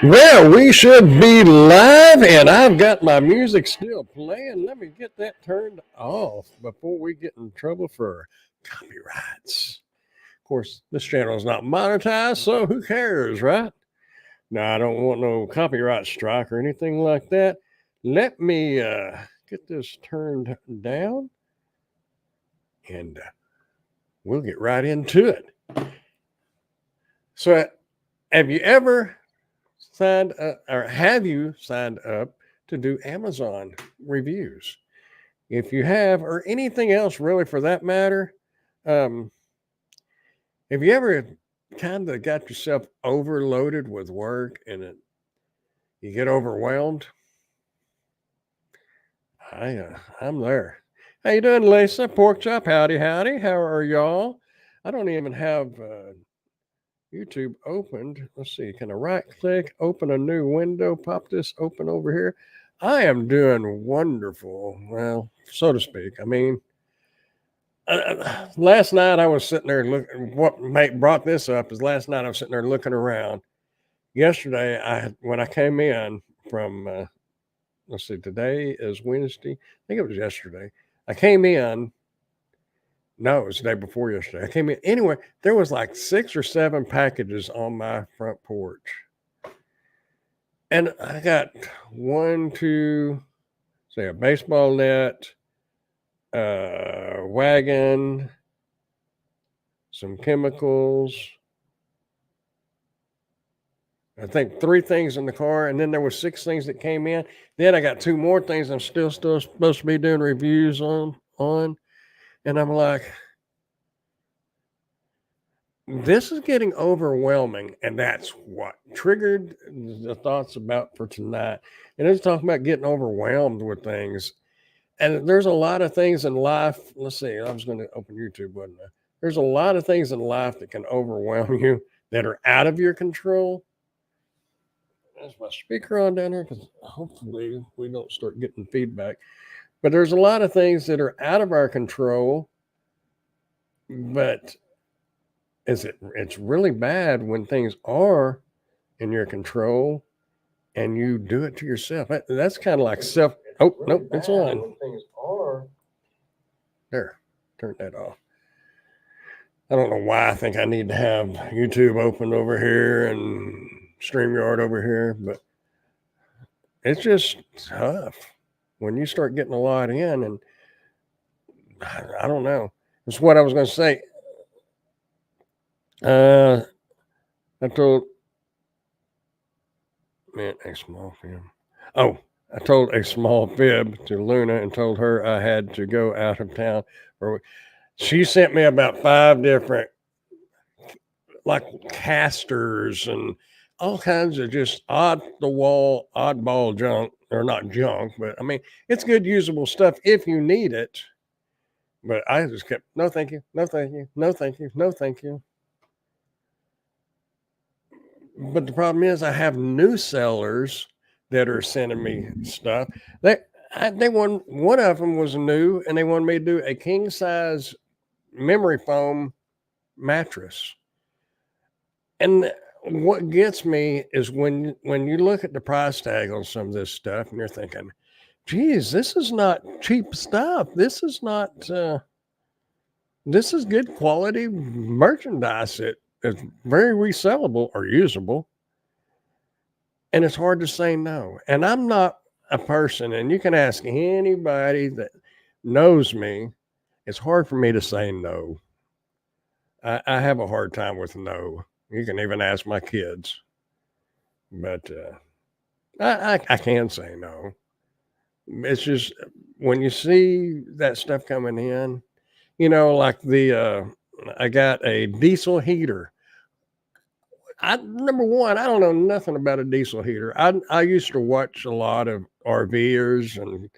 Well, we should be live, and I've got my music still playing. Let me get that turned off before we get in trouble for copyrights. Of course, this channel is not monetized, so who cares, right? No, I don't want no copyright strike or anything like that. Let me get this turned down, and we'll get right into it. So, have you ever signed up, or have you signed up to do Amazon reviews? If you have, or anything else really for that matter, um, have you ever kind of got yourself overloaded with work and you get overwhelmed? I'm there. How you doing, Lisa? Pork chop, howdy, howdy. How are y'all? I don't even have YouTube opened. Let's see. Can I right click, open a new window, pop this open over here? I am doing wonderful. Well, so to speak. I mean, last night I was sitting there looking. Brought this up is last night I was sitting there looking around. Yesterday, when I came in from, let's see, today is Wednesday. I think it was yesterday. I came in. No, it was the day before yesterday. I came in anyway. There was like 6 or 7 packages on my front porch, and I got one, two, say a baseball net, wagon, some chemicals. I think 3 things in the car, and then there were 6 things that came in. Then I got 2 more things I'm still supposed to be doing reviews on, and I'm like, this is getting overwhelming, and that's what triggered the thoughts about for tonight. And it's talking about getting overwhelmed with things. And there's a lot of things in life. Let's see, I was going to open YouTube, wasn't I? There's a lot of things in life that can overwhelm you that are out of your control. There's my speaker on down here because hopefully we don't start getting feedback. But there's a lot of things that are out of our control, but it's really bad when things are in your control and you do it to yourself. That's kind of like self. Oh, nope, it's on. Things are there. Turn that off. I don't know why I think I need to have YouTube open over here and StreamYard over here, but it's just tough when you start getting a lot in. And I don't know. It's what I was going to say. I told a small fib. Oh, I told a small fib to Luna and told her I had to go out of town. She sent me about 5 different like casters and all kinds of just oddball junk, or not junk, but I mean, it's good usable stuff if you need it. But I just kept, no, thank you, no, thank you, no, thank you, no, thank you. But the problem is, I have new sellers that are sending me stuff. One of them was new, and they wanted me to do a king size memory foam mattress. And what gets me is when you look at the price tag on some of this stuff, and you're thinking, "Geez, this is not cheap stuff. This is not. This is good quality merchandise. It's very resellable or usable." And it's hard to say no. And I'm not a person, and you can ask anybody that knows me, it's hard for me to say no. I have a hard time with no. You can even ask my kids. But I can say no. It's just when you see that stuff coming in, like I got a diesel heater. Number one, I don't know nothing about a diesel heater. I used to watch a lot of RVers and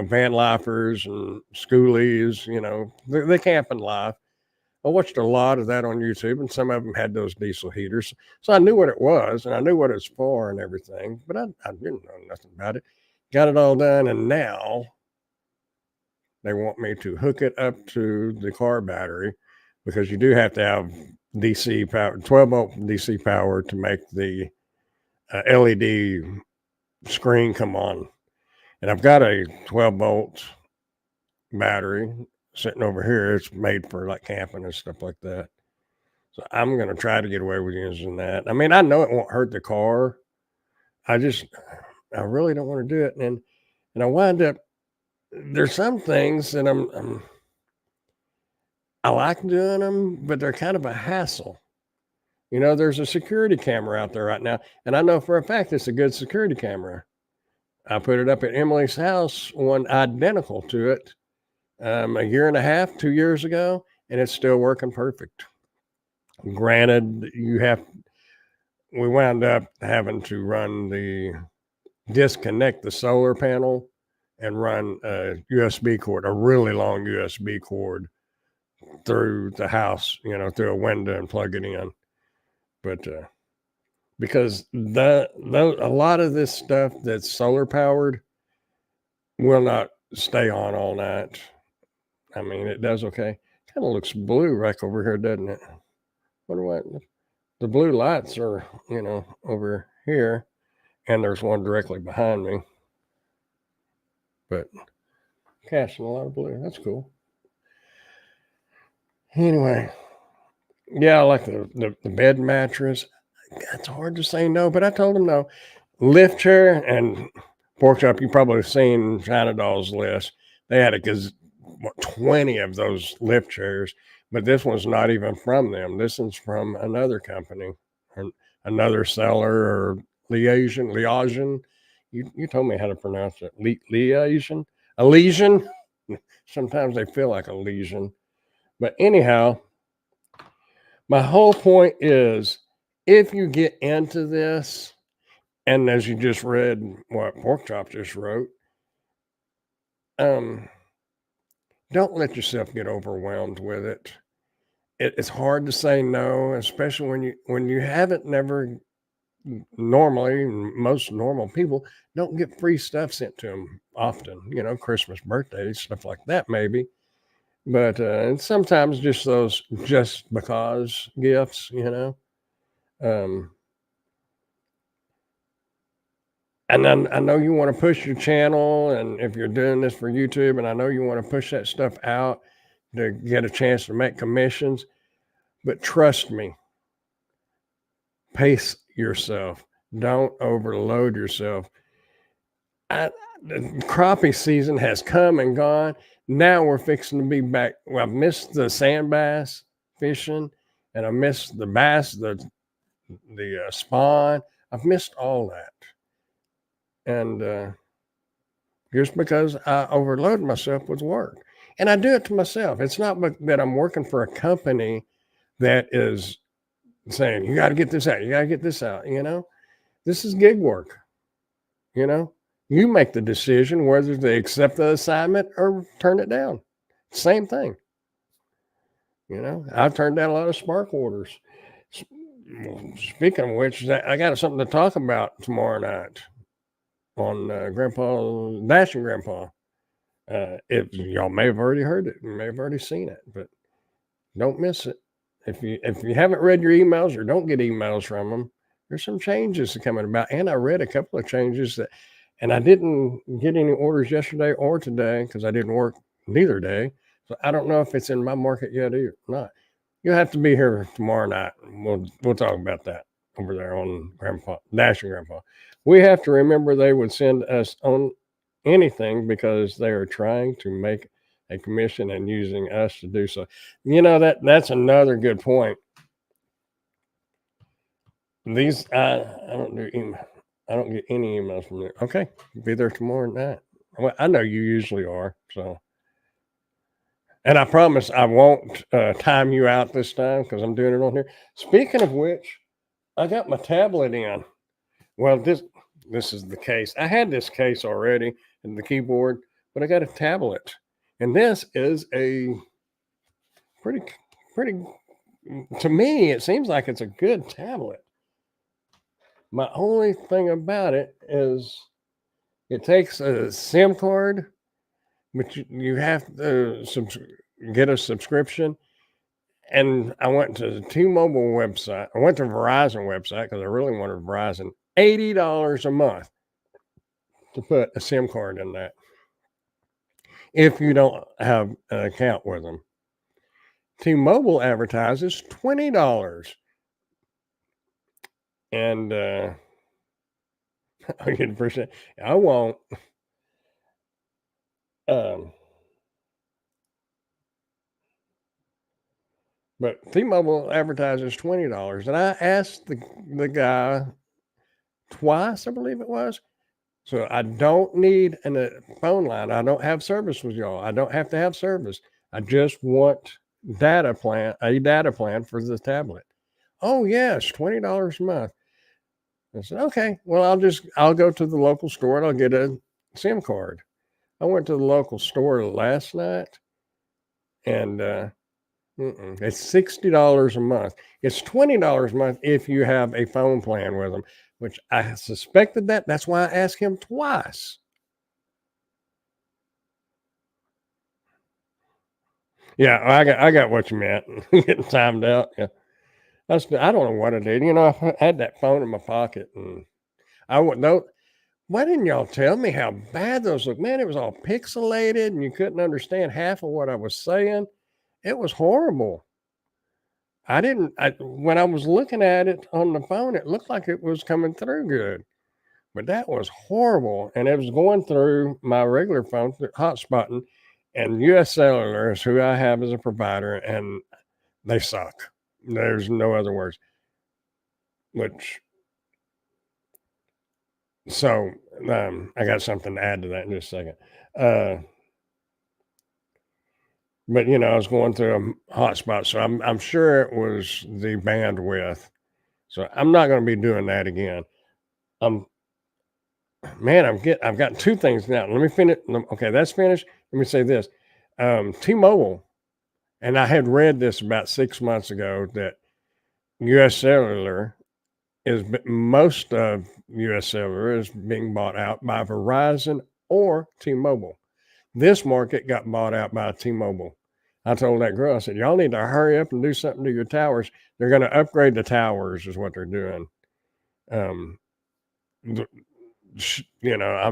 van lifers and schoolies. The camping life. I watched a lot of that on YouTube, and some of them had those diesel heaters, so I knew what it was and I knew what it's for and everything. But I didn't know nothing about it. Got it all done, and now they want me to hook it up to the car battery because you do have to have DC power, 12 volt DC power to make the LED screen come on. And I've got a 12-volt battery sitting over here. It's made for like camping and stuff like that. So I'm going to try to get away with using that. I mean, I know it won't hurt the car. I really don't want to do it. And I wind up, there's some things that I like doing them, but they're kind of a hassle. You know, there's a security camera out there right now, and I know for a fact it's a good security camera. I put it up at Emily's house, one identical to it, a year and a half, 2 years ago, and it's still working perfect. Granted, we wound up having to disconnect the solar panel and run a USB cord, a really long USB cord through the house, through a window and plug it in. But because a lot of this stuff that's solar powered will not stay on all night. I mean, it does okay. Kind of looks blue right over here, doesn't it? Wonder what the blue lights are, over here, and there's one directly behind me. But casting a lot of blue. That's cool. Anyway, yeah, I like the bed mattress. It's hard to say no, but I told him no. Lift chair and pork chop. You probably have seen China Doll's list. They had 20 of those lift chairs, but this one's not even from them. This one's from another company, or another seller, or Liaison. You told me how to pronounce it. Liaison? A lesion? Sometimes they feel like a lesion. But anyhow, my whole point is, if you get into this, and as you just read what Pork Chop just wrote, don't let yourself get overwhelmed with it. It's hard to say no, especially when you haven't never normally, most normal people don't get free stuff sent to them often, Christmas, birthdays, stuff like that, maybe. But and sometimes just those just because gifts, and then I know you want to push your channel, and if you're doing this for YouTube, and I know you want to push that stuff out to get a chance to make commissions, but trust me, pace yourself. Don't overload yourself. The crappie season has come and gone. Now we're fixing to be back. Well, I've missed the sand bass fishing, and I missed the bass, the spawn. I've missed all that. And just because I overload myself with work. And I do it to myself. It's not that I'm working for a company that is saying, you got to get this out. You got to get this out. This is gig work. You make the decision whether to accept the assignment or turn it down. Same thing. I've turned down a lot of spark orders. Speaking of which, I got something to talk about tomorrow night on Dashing Grandpa. If y'all may have already heard it, you may have already seen it, but don't miss it. If you haven't read your emails or don't get emails from them, there's some changes coming about. And I read a couple of changes and I didn't get any orders yesterday or today because I didn't work neither day. So I don't know if it's in my market yet or not. You'll have to be here tomorrow night. We'll talk about that over there on Dashing Grandpa. We have to remember they would send us on anything because they are trying to make a commission and using us to do so. That's another good point. These I don't do email. I don't get any emails from there. Okay, be there tomorrow night. Well, I know you usually are, so. And I promise I won't time you out this time because I'm doing it on here. Speaking of which, I got my tablet in. Well, this is the case. I had this case already and the keyboard, but I got a tablet. And this is a pretty, to me, it seems like it's a good tablet. My only thing about it is it takes a SIM card, but you have to get a subscription. And I went to the T-Mobile website. I went to Verizon website because I really wanted Verizon. $80 a month to put a SIM card in that if you don't have an account with them. T-Mobile advertises $20, and I get percent. I won't. Um, but T-Mobile advertises $20, and I asked the guy twice, I believe it was. So I don't need a phone line. I don't have service with y'all. I don't have to have service. I just want a data plan for the tablet. Oh yes, $20 a month. I said, okay, well, I'll go to the local store and I'll get a SIM card. I went to the local store last night, and it's $60 a month. It's $20 a month if you have a phone plan with them, which I suspected that. That's why I asked him twice. Yeah, I got what you meant. Getting timed out. Yeah, I don't know what I did. I had that phone in my pocket, and I wouldn't know. Why didn't y'all tell me how bad those look? Man, it was all pixelated, and you couldn't understand half of what I was saying. It was horrible. When I was looking at it on the phone, it looked like it was coming through good, but that was horrible. And it was going through my regular phone, hotspotting, and US Cellular is who I have as a provider, and they suck. There's no other words. So I got something to add to that in just a second. But I was going through a hotspot, so I'm sure it was the bandwidth. So I'm not going to be doing that again. Man, I've got two things now. Let me finish. Okay, that's finished. Let me say this. T-Mobile, and I had read this about 6 months ago, that US Cellular most of US Cellular is being bought out by Verizon or T-Mobile. This market got bought out by T-Mobile. I told that girl, I said, y'all need to hurry up and do something to your towers. They're going to upgrade the towers is what they're doing. I'm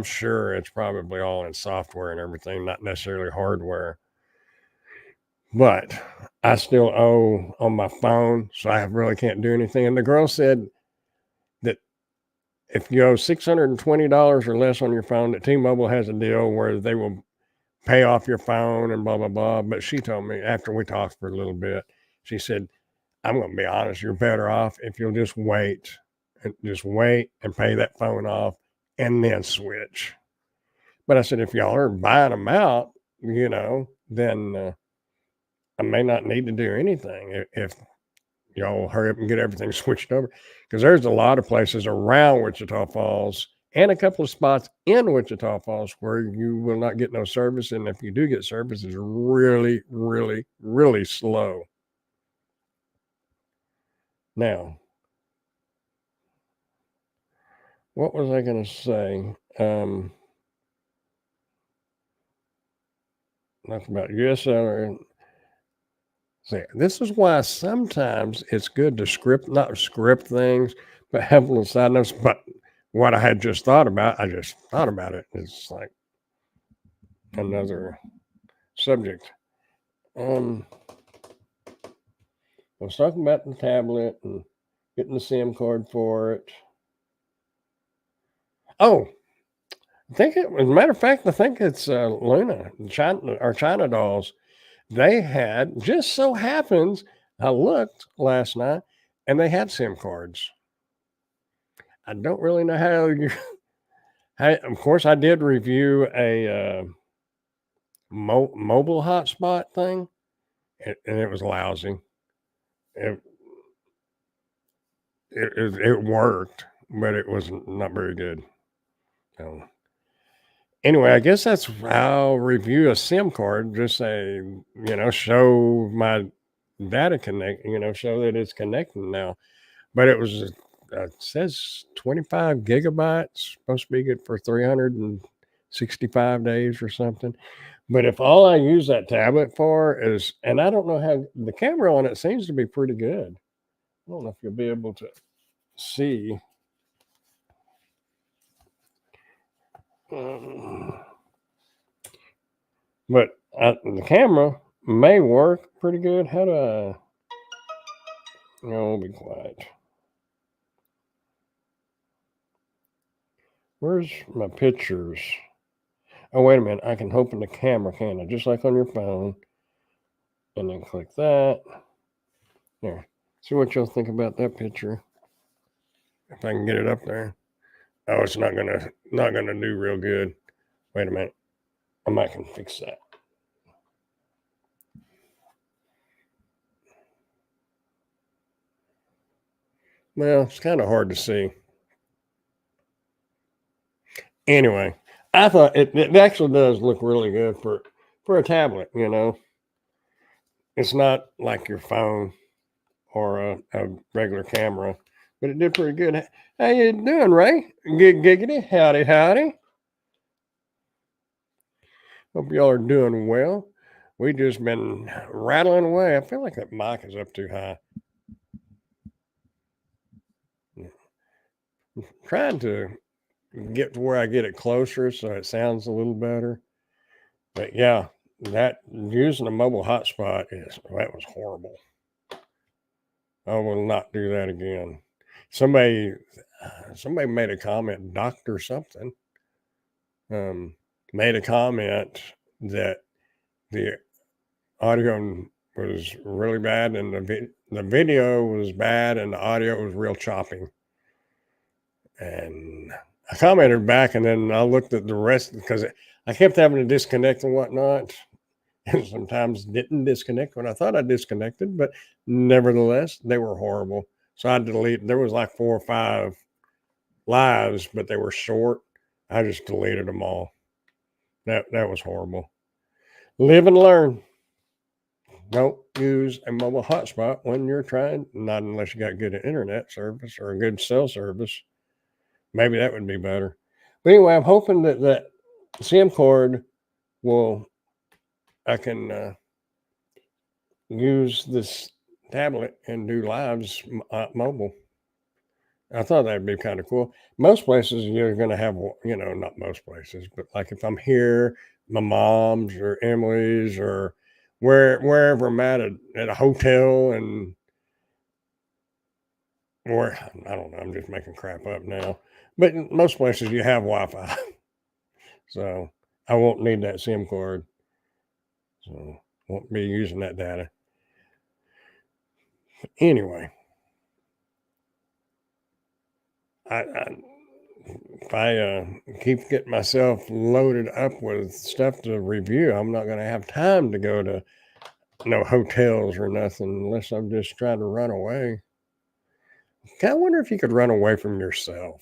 sure it's probably all in software and everything, not necessarily hardware. But I still owe on my phone, so I really can't do anything. And the girl said that if you owe $620 or less on your phone, that T-Mobile has a deal where they will pay off your phone and blah, blah, blah. But she told me after we talked for a little bit, she said, I'm going to be honest, you're better off if you'll just wait and pay that phone off and then switch. But I said, if y'all are buying them out, then I may not need to do anything if y'all hurry up and get everything switched over. Because there's a lot of places around Wichita Falls and a couple of spots in Wichita Falls where you will not get no service. And if you do get service, it's really, really, really slow. Now, what was I going to say? That's about USL. See, this is why sometimes it's good to not script things, but have little side notes. But what I had just thought about, I just thought about it. It's like another subject. I was talking about the tablet and getting the SIM card for it. Oh, as a matter of fact, I think it's Luna, China dolls. They had, just so happens, I looked last night, and they had SIM cards. I don't really know of course, I did review a mobile hotspot thing, and it was lousy. It worked, but it was not very good. So anyway, I guess that's how I'll review a SIM card. Just say, show my data connect, show that it's connecting now. But it was, it says 25 gigabytes, supposed to be good for 365 days or something. But if all I use that tablet for is, and I don't know how the camera on it seems to be pretty good. I don't know if you'll be able to see. But the camera may work pretty good. How do I? No, be quiet. Where's my pictures? Oh, wait a minute. I can open the camera, can I? Just like on your phone. And then click that. There. See what y'all think about that picture. If I can get it up there. Oh, it's not gonna do real good. Wait a minute. I might can fix that. Well, it's kind of hard to see. Anyway, I thought it actually does look really good for a tablet. It's not like your phone or a regular camera, but it did pretty good. How you doing, Ray? Giggity, howdy, howdy. Hope y'all are doing well. We just been rattling away. I feel like that mic is up too high. Trying to get to where I get it closer so it sounds a little better. But yeah, that using a mobile hotspot that was horrible. I will not do that again. Somebody made a comment, Doctor something, made a comment that the audio was really bad and the video was bad and the audio was real choppy. And I commented back, and then I looked at the rest because I kept having to disconnect and whatnot. And sometimes didn't disconnect when I thought I disconnected, but nevertheless, they were horrible. So I deleted. There was like 4 or 5 lives, but they were short. I just deleted them all. That was horrible. Live and learn. Don't use a mobile hotspot when you're trying, not unless you got good internet service or a good cell service. Maybe that would be better. But anyway, I'm hoping that SIM cord I can use this tablet and do lives mobile. I thought that'd be kind of cool. Most places you're going to have, not most places, but like if I'm here, my mom's or Emily's or wherever I'm at a hotel or I don't know, I'm just making crap up now. But in most places you have Wi-Fi, so I won't need that SIM card. So won't be using that data. Anyway, if I keep getting myself loaded up with stuff to review, I'm not going to have time to go to no hotels or nothing unless I'm just trying to run away. I wonder if you could run away from yourself.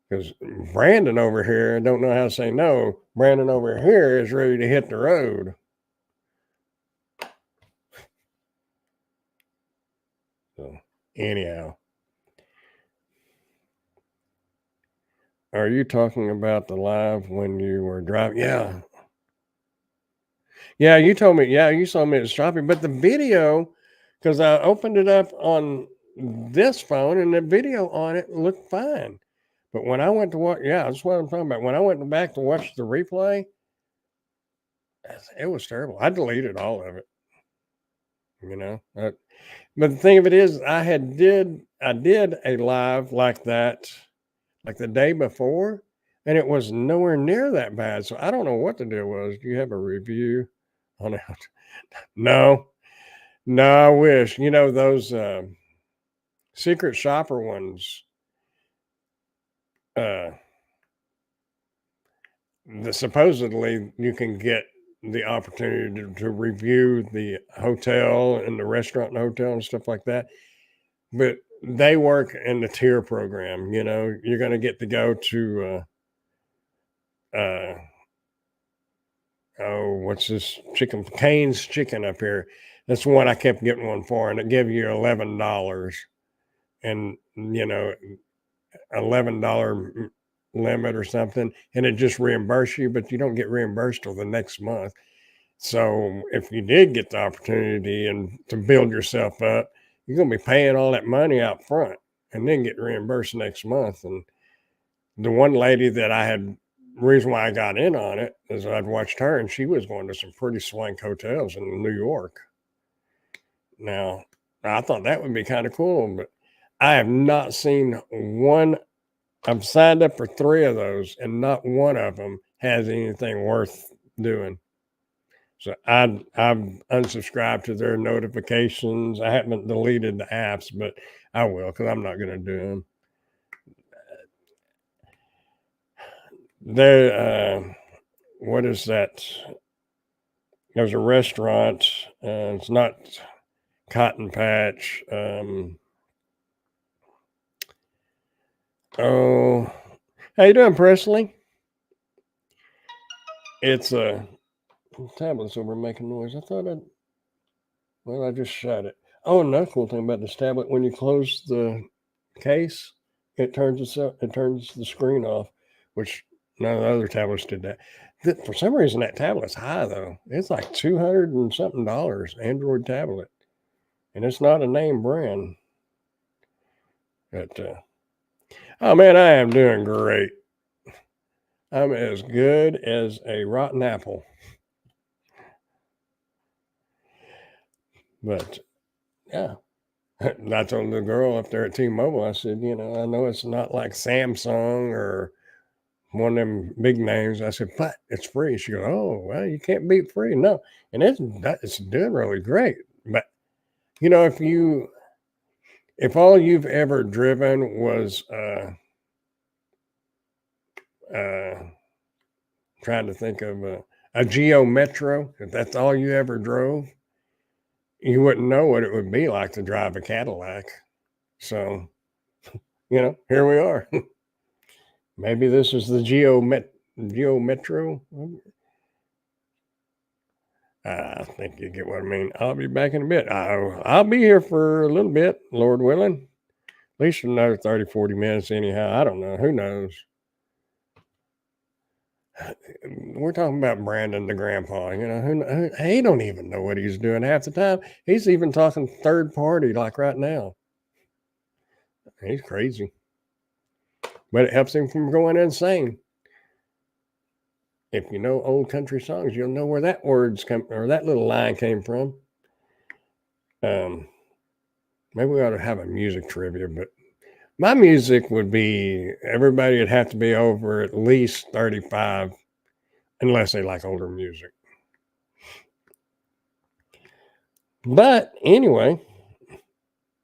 Because Brandon over here, I don't know how to say no. Brandon over here is ready to hit the road. So, anyhow. Are you talking about the live when you were driving? Yeah. Yeah, you told me. Yeah, you saw me at shopping, but the video, because I opened it up on this phone and the video on it looked fine. But when I went to watch, yeah, that's what I'm talking about. When I went back to watch the replay, it was terrible. I deleted all of it. But the thing of it is, I did a live like that, like the day before, and it was nowhere near that bad. So I don't know what the deal was. Do you have a review on it? No, no, I wish. Those secret shopper ones. Uh, supposedly you can get the opportunity to review the hotel and the restaurant and hotel and stuff like that. But they work in the tier program. You're going to get to go to what's this chicken? Cane's Chicken up here. That's the one I kept getting one for, and it gave you $11, and $11 limit or something, and it just reimburse you, but you don't get reimbursed till the next month. So if you did get the opportunity and to build yourself up, you're going to be paying all that money out front and then get reimbursed next month. And the one lady that I had reason why I got in on it is I'd watched her and she was going to some pretty swank hotels in New York. Now, I thought that would be kind of cool, but I have not seen one. I've signed up for 3 of those, and not one of them has anything worth doing. So I've unsubscribed to their notifications. I haven't deleted the apps, but I will because I'm not going to do them. There, what is that? There's a restaurant. It's not Cotton Patch. Oh, how you doing, Presley? It's a tablet's over making noise. I just shut it. Oh, another cool thing about this tablet, when you close the case, it turns itself, it turns the screen off, which none of the other tablets did that. For some reason, that tablet's high though. It's like $200 and something dollars, Android tablet, and it's not a name brand. But oh man, I am doing great. I'm as good as a rotten apple. But yeah, I told the girl up there at T-Mobile, I said, I know it's not like Samsung or one of them big names. I said, but it's free. She goes, oh, well, you can't beat free. No. And it's doing really great. But, if all you've ever driven was, trying to think of a Geo Metro, if that's all you ever drove, you wouldn't know what it would be like to drive a Cadillac. So, here we are. Maybe this is the Geo Metro. I think you get what I mean. I'll be back in a bit. I'll be here for a little bit, Lord willing. At least another 30, 40 minutes anyhow. I don't know. Who knows? We're talking about Brandon, the grandpa. He don't even know what he's doing half the time. He's even talking third party like right now. He's crazy. But it helps him from going insane. If you know old country songs, you'll know where that that little line came from. Maybe we ought to have a music trivia, but my music would be everybody would have to be over at least 35, unless they like older music. But anyway,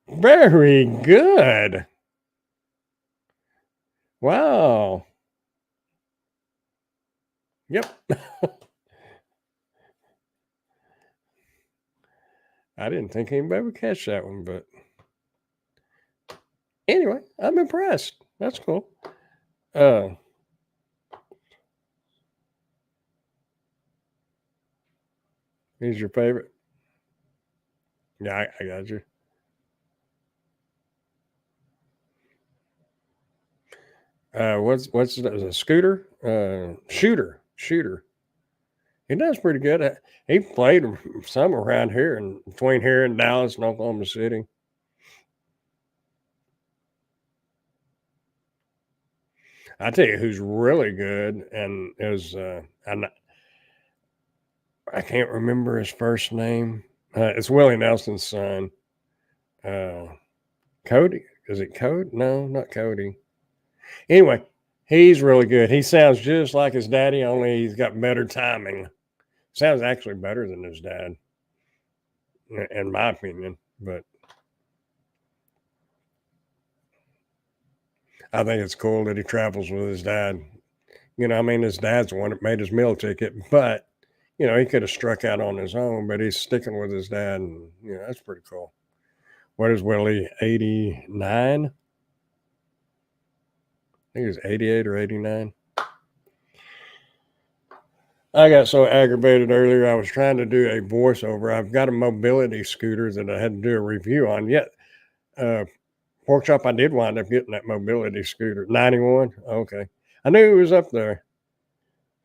very good. Wow. Yep. I didn't think anybody would catch that one, but anyway, I'm impressed. That's cool. Who's your favorite? Yeah, I got you. What's a scooter? Shooter. He does pretty good. He played some around here and between here and Dallas and Oklahoma City. I tell you who's really good and is I can't remember his first name. It's Willie Nelson's son. Uh, Cody. Is it Cody? No, not Cody. Anyway, he's really good. He sounds just like his daddy, only he's got better timing. Sounds actually better than his dad, in my opinion. But I think it's cool that he travels with his dad. His dad's the one that made his meal ticket, but he could have struck out on his own, but he's sticking with his dad, and that's pretty cool. What is Willie? 89? I think he's 88 or 89. I got so aggravated earlier. I was trying to do a voiceover. I've got a mobility scooter that I had to do a review on. Yet, pork chop, I did wind up getting that mobility scooter. 91. Okay, I knew it was up there.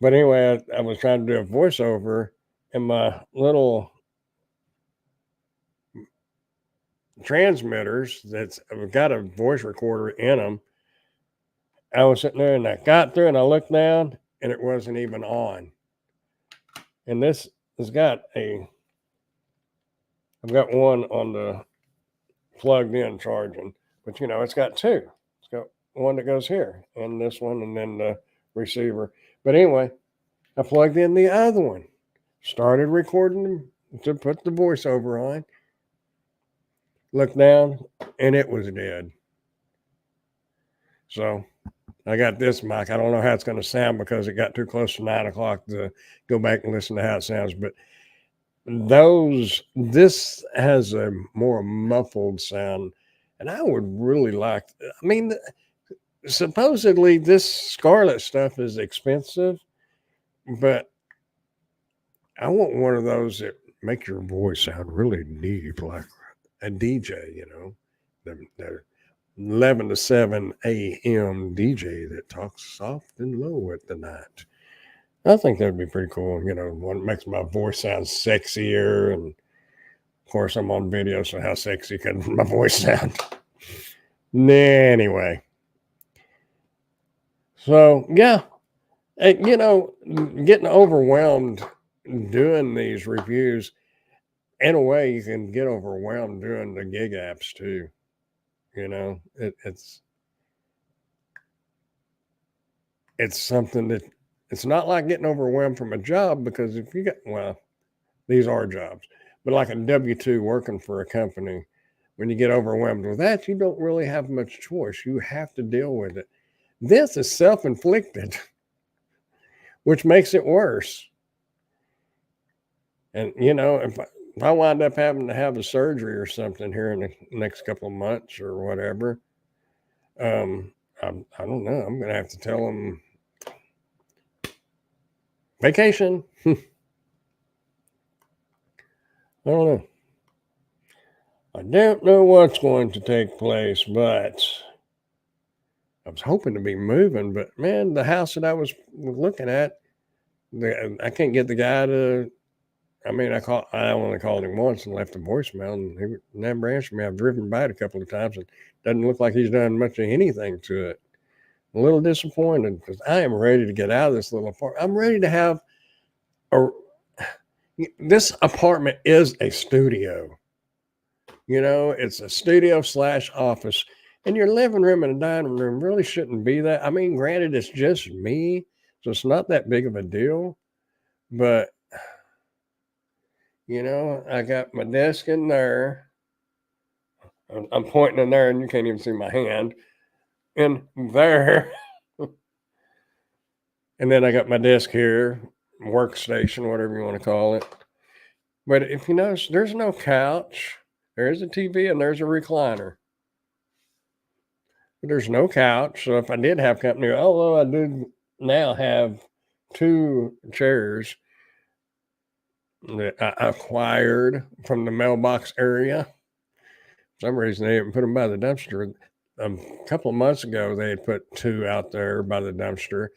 But anyway, I was trying to do a voiceover, and my little transmitters that's got a voice recorder in them I was sitting there and I got through and I looked down and it wasn't even on. And this has got I've got one on the plugged in charging, but it's got two. It's got one that goes here and this one and then the receiver. But anyway, I plugged in the other one, started recording to put the voiceover on, looked down, and it was dead. So I got this mic. I don't know how it's going to sound because it got too close to 9 o'clock to go back and listen to how it sounds. But this has a more muffled sound, and I would really like. I mean, supposedly this Scarlett stuff is expensive, but I want one of those that make your voice sound really deep, like a DJ. The 11 to 7 a.m. DJ that talks soft and low at the night. I think that'd be pretty cool. One makes my voice sound sexier. And of course, I'm on video, so how sexy can my voice sound? Anyway. So, yeah. Getting overwhelmed doing these reviews, in a way, you can get overwhelmed doing the gig apps too. It's something that it's not like getting overwhelmed from a job, because if you these are jobs, but like a W-2 working for a company, when you get overwhelmed with that, you don't really have much choice. You have to deal with it. This is self-inflicted, which makes it worse. And if I wind up having to have a surgery or something here in the next couple of months or whatever, I don't know. I'm gonna have to tell them vacation. I don't know. I don't know what's going to take place, but I was hoping to be moving. But man, the house that I was looking at, I can't get the guy to. I mean, I only called him once and left a voicemail, and he never answered me. I've driven by it a couple of times, and doesn't look like he's done much of anything to it. A little disappointed, because I am ready to get out of this little apartment. I'm ready to have this apartment is a studio. It's a studio / office, and your living room and a dining room really shouldn't be that. I mean, granted, it's just me, so it's not that big of a deal, but I got my desk in there. I'm pointing in there and you can't even see my hand in there. And then I got my desk here, workstation, whatever you want to call it. But if you notice, there's no couch. There's a TV and there's a recliner. But there's no couch. So if I did have company, although I do now have 2 chairs that I acquired from the mailbox area. For some reason, they didn't put them by the dumpster. A couple of months ago, they had put 2 out there by the dumpster,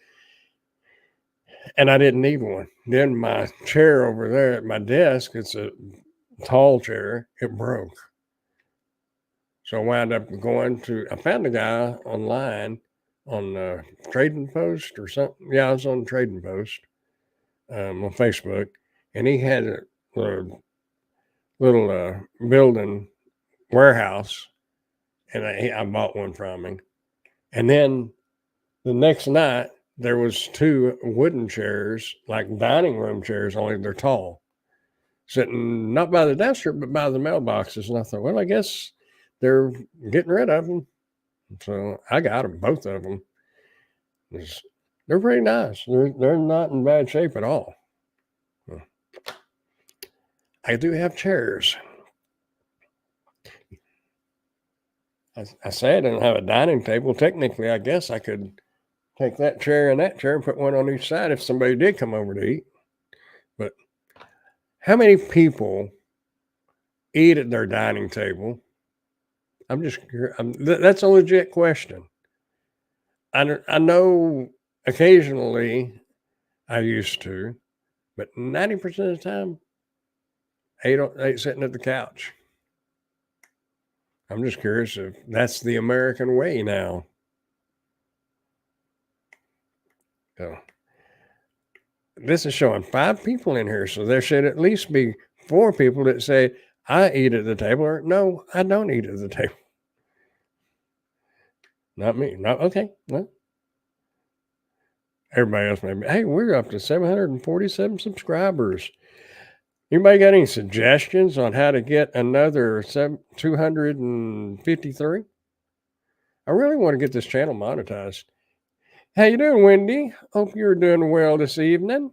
and I didn't need one. Then my chair over there at my desk, it's a tall chair, it broke. So I wound up I found a guy online on Trading Post or something. Yeah, I was on Trading Post on Facebook, and he had a little building warehouse, and I bought one from him. And then the next night, there was 2 wooden chairs, like dining room chairs, only they're tall, sitting not by the dumpster, but by the mailboxes. And I thought, well, I guess they're getting rid of them. So I got them, both of them. They're pretty nice. They're not in bad shape at all. I do have chairs. I say I don't have a dining table. Technically, I guess I could take that chair and put one on each side if somebody did come over to eat. But how many people eat at their dining table? I'm just curious. That's a legit question. I know occasionally I used to, but 90% of the time, I ain't sitting at the couch. I'm just curious if that's the American way now. So this is showing 5 people in here, so there should at least be 4 people that say, I eat at the table, or no, I don't eat at the table. Not me. No, okay. Well, everybody else may be. Hey, we're up to 747 subscribers. Anybody got any suggestions on how to get another 253? I really want to get this channel monetized. How you doing, Wendy? Hope you're doing well this evening.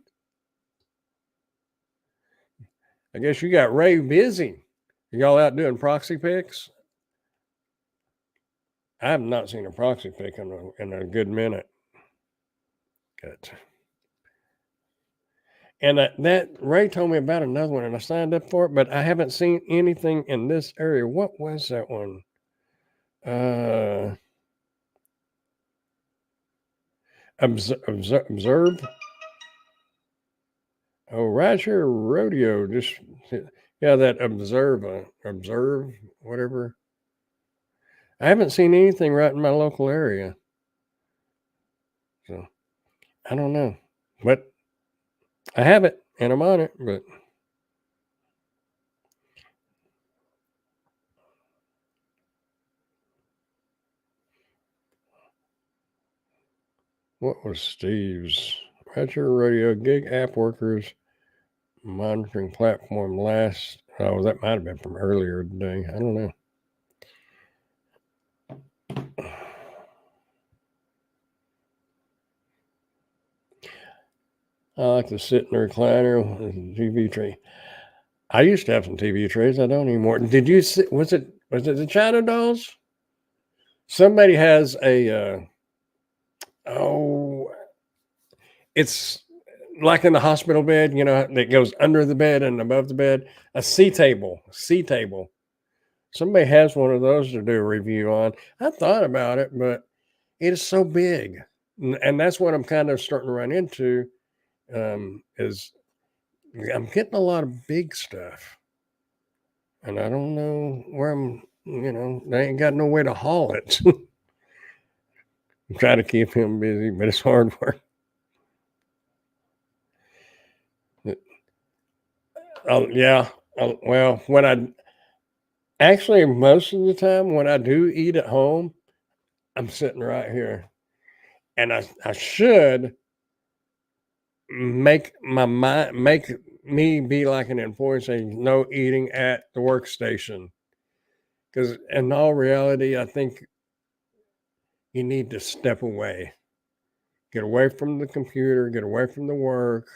I guess you got Ray busy. Y'all out doing proxy picks? I have not seen a proxy pick in a good minute. Good. And that Ray told me about another one, and I signed up for it, but I haven't seen anything in this area. What was that one? Observe. Oh, Roger Rodeo. Just yeah, that observe, whatever. I haven't seen anything right in my local area, so I don't know, but I have it and I'm on it. But what was Steve's Roger Rodeo gig app workers monitoring platform last? Oh, that might have been from earlier today. I don't know. I like to sit in the recliner with a TV tray. I used to have some TV trays. I don't anymore. Did you see? Was it the China dolls? Somebody has a it's like in the hospital bed, you know, that goes under the bed and above the bed. A C table. Somebody has one of those to do a review on. I thought about it, but it is so big, and that's what I'm kind of starting to run into. Is I'm getting a lot of big stuff, and I don't know where I'm. You know, they ain't got no way to haul it. I'm trying to keep him busy, but it's hard work. Yeah. Well, when I actually most of the time when I do eat at home, I'm sitting right here, and I should make my mind make me be like an employee saying no eating at the workstation, because in all reality I think you need to step away, get away from the computer, get away from the work,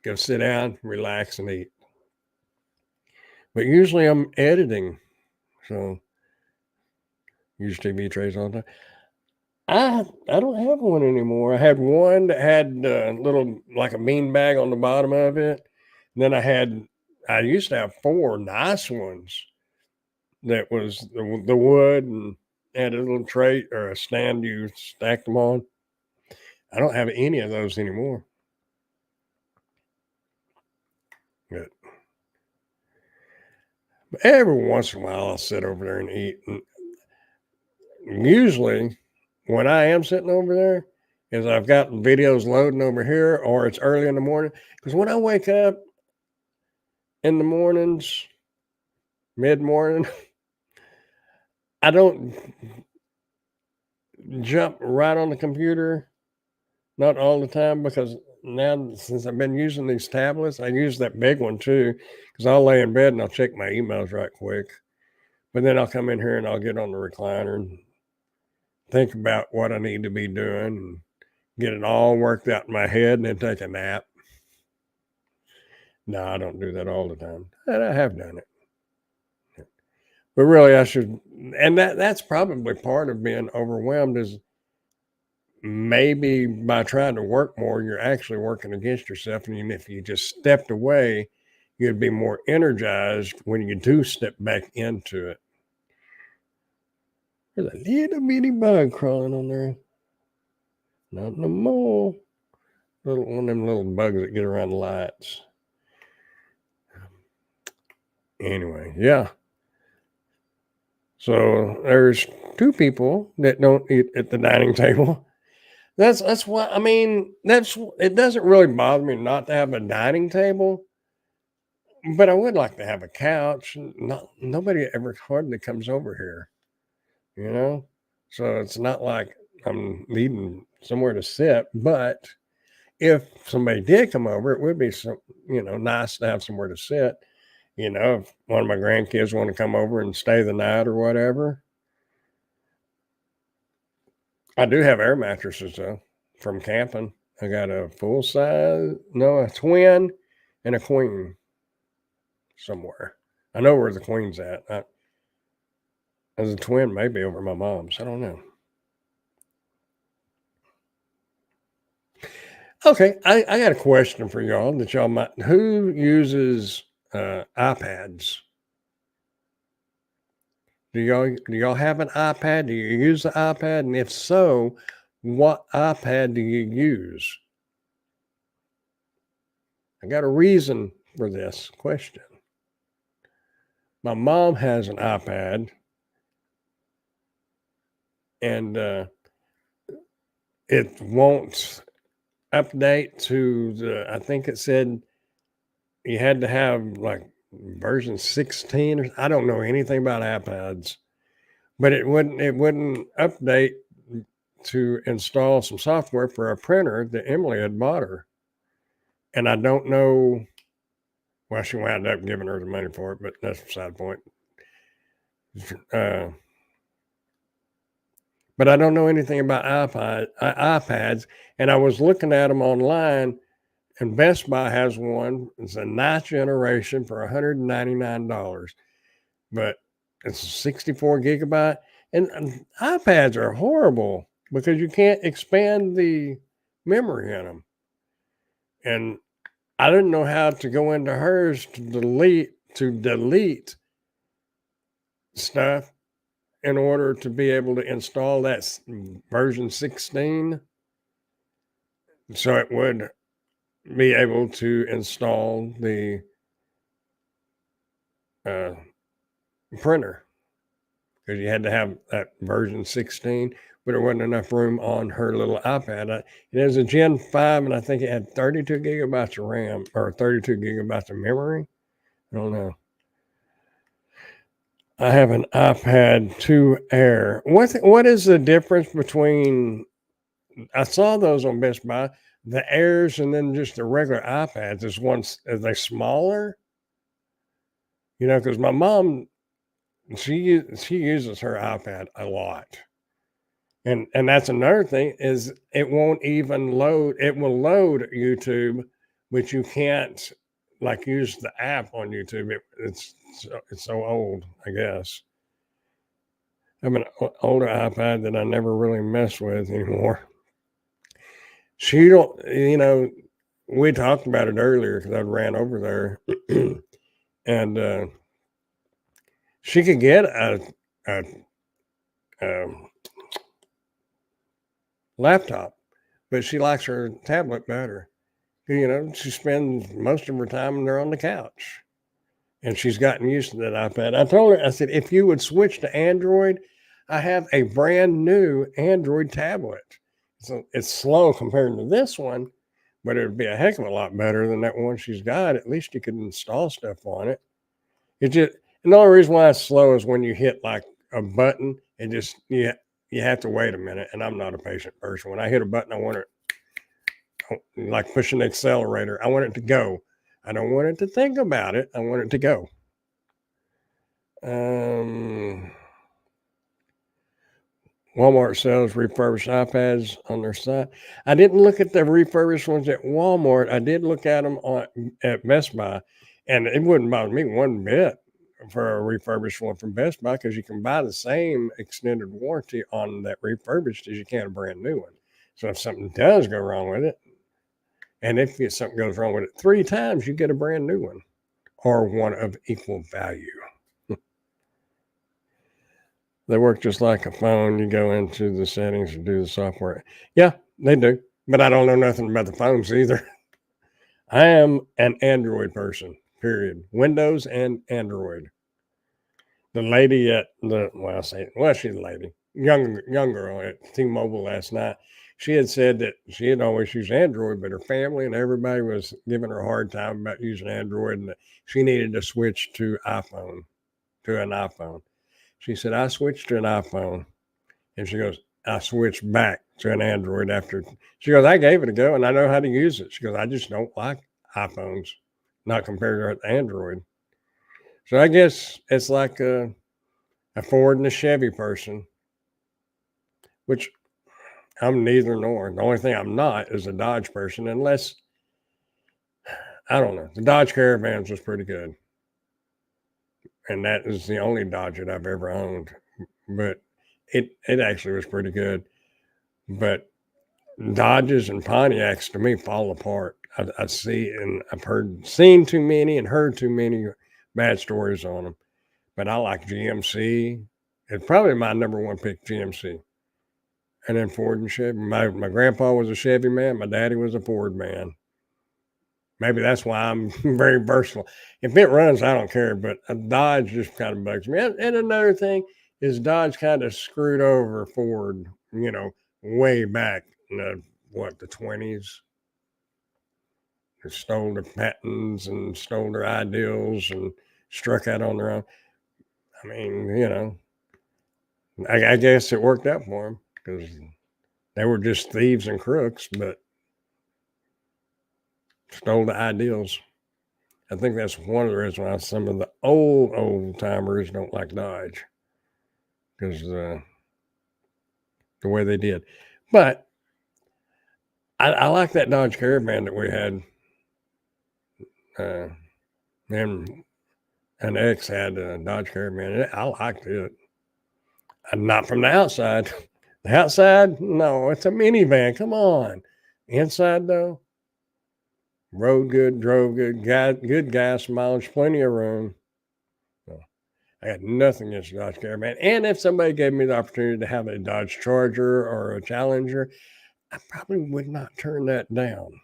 go sit down, relax, and eat. But usually I'm editing, so use TV trays all the time. I don't have one anymore. I had one that had a little like a bean bag on the bottom of it. And then I used to have 4 nice ones that was the wood and had a little tray or a stand you stacked them on. I don't have any of those anymore. But every once in a while I'll sit over there and eat. And usually when I am sitting over there is I've got videos loading over here or it's early in the morning. Because when I wake up in the mornings, mid morning, I don't jump right on the computer, not all the time, because now since I've been using these tablets, I use that big one too, because I'll lay in bed and I'll check my emails right quick. But then I'll come in here and I'll get on the recliner and think about what I need to be doing and get it all worked out in my head and then take a nap. No, I don't do that all the time. And I have done it. But really I should, and that's probably part of being overwhelmed is maybe by trying to work more, you're actually working against yourself. And even if you just stepped away, you'd be more energized when you do step back into it. There's a little bitty bug crawling on there. Not no more. One of them little bugs that get around the lights. Anyway, yeah. So there's 2 people that don't eat at the dining table. That's why I mean that's it doesn't really bother me not to have a dining table, but I would like to have a couch. Not nobody ever hardly comes over here, you know, so it's not like I'm needing somewhere to sit. But if somebody did come over, it would be nice to have somewhere to sit. If one of my grandkids want to come over and stay the night or whatever. I do have air mattresses though from camping. I got a full size, no, a twin and a queen somewhere. I know where the queen's at. As a twin, maybe over my mom's. I don't know. Okay, I got a question for y'all that y'all might. Who uses iPads? Do y'all have an iPad? Do you use the iPad? And if so, what iPad do you use? I got a reason for this question. My mom has an iPad, and it won't update to I think it said you had to have like version 16 or I don't know anything about iPads, but it wouldn't update to install some software for a printer that Emily had bought her. And I don't know, well, she wound up giving her the money for it, but that's beside the point. Uh, but I don't know anything about iPads, and I was looking at them online, and Best Buy has one. It's a ninth generation for $199, but it's 64 gigabyte. And iPads are horrible because you can't expand the memory in them. And I didn't know how to go into hers to delete stuff in order to be able to install that version 16, so it would be able to install the printer, because you had to have that version 16, but there wasn't enough room on her little iPad. It has a Gen 5, and I think it had 32 gigabytes of RAM or 32 gigabytes of memory. I don't know. I have an iPad 2 Air. What is the difference between? I saw those on Best Buy, the Airs, and then just the regular iPads. Are they smaller? Because my mom, she uses her iPad a lot, and that's another thing is it won't even load. It will load YouTube, but you can't like use the app on YouTube. It's so old, I guess. I have an older iPad that I never really mess with anymore. She don't, we talked about it earlier because I ran over there, and she could get a laptop, but she likes her tablet better. She spends most of her time there on the couch, and she's gotten used to that iPad. I told her, I said, if you would switch to Android, I have a brand new Android tablet. So it's slow compared to this one, but it would be a heck of a lot better than that one she's got. At least you could install stuff on it. And the only reason why it's slow is when you hit like a button, and just you have to wait a minute. And I'm not a patient person. When I hit a button, I want it like pushing the accelerator. I want it to go. I don't want it to think about it. I want it to go. Walmart sells refurbished iPads on their site. I didn't look at the refurbished ones at Walmart. I did look at them at Best Buy, and it wouldn't bother me one bit for a refurbished one from Best Buy, because you can buy the same extended warranty on that refurbished as you can a brand new one. So if something does go wrong with it, and if something goes wrong with it 3 times, you get a brand new one or one of equal value. They work just like a phone. You go into the settings and do the software. Yeah, they do. But I don't know nothing about the phones either. I am an Android person, period. Windows and Android. The lady at she's a lady. young girl at T-Mobile last night. She had said that she had always used Android, but her family and everybody was giving her a hard time about using Android, and that she needed to switch to an iPhone. She said, "I switched to an iPhone," and she goes, "I switched back to an Android after." She goes, "I gave it a go, and I know how to use it." She goes, "I just don't like iPhones, not compared to Android." So I guess it's like a Ford and a Chevy person, which I'm neither nor. The only thing I'm not is a Dodge person, unless I don't know. The Dodge Caravans was pretty good, and that is the only Dodge that I've ever owned. But it actually was pretty good. But Dodges and Pontiacs to me fall apart. I see and seen too many and heard too many bad stories on them. But I like GMC. It's probably my number one pick, GMC. And then Ford and Chevy. My grandpa was a Chevy man. My daddy was a Ford man. Maybe that's why I'm very versatile. If it runs, I don't care. But a Dodge just kind of bugs me. And another thing is Dodge kind of screwed over Ford, way back in the 20s. They stole their patents and stole their ideals and struck out on their own. I mean, I guess it worked out for them because they were just thieves and crooks, but stole the ideals. I think that's one of the reasons why some of the old timers don't like Dodge because the way they did. But I like that Dodge Caravan that we had. And an ex had a Dodge Caravan. I liked it. Not from the outside. The outside, no, it's a minivan. Come on. Inside though, rode good, drove good, good gas mileage, plenty of room. So I got nothing against Dodge Caravan. And if somebody gave me the opportunity to have a Dodge Charger or a Challenger, I probably would not turn that down.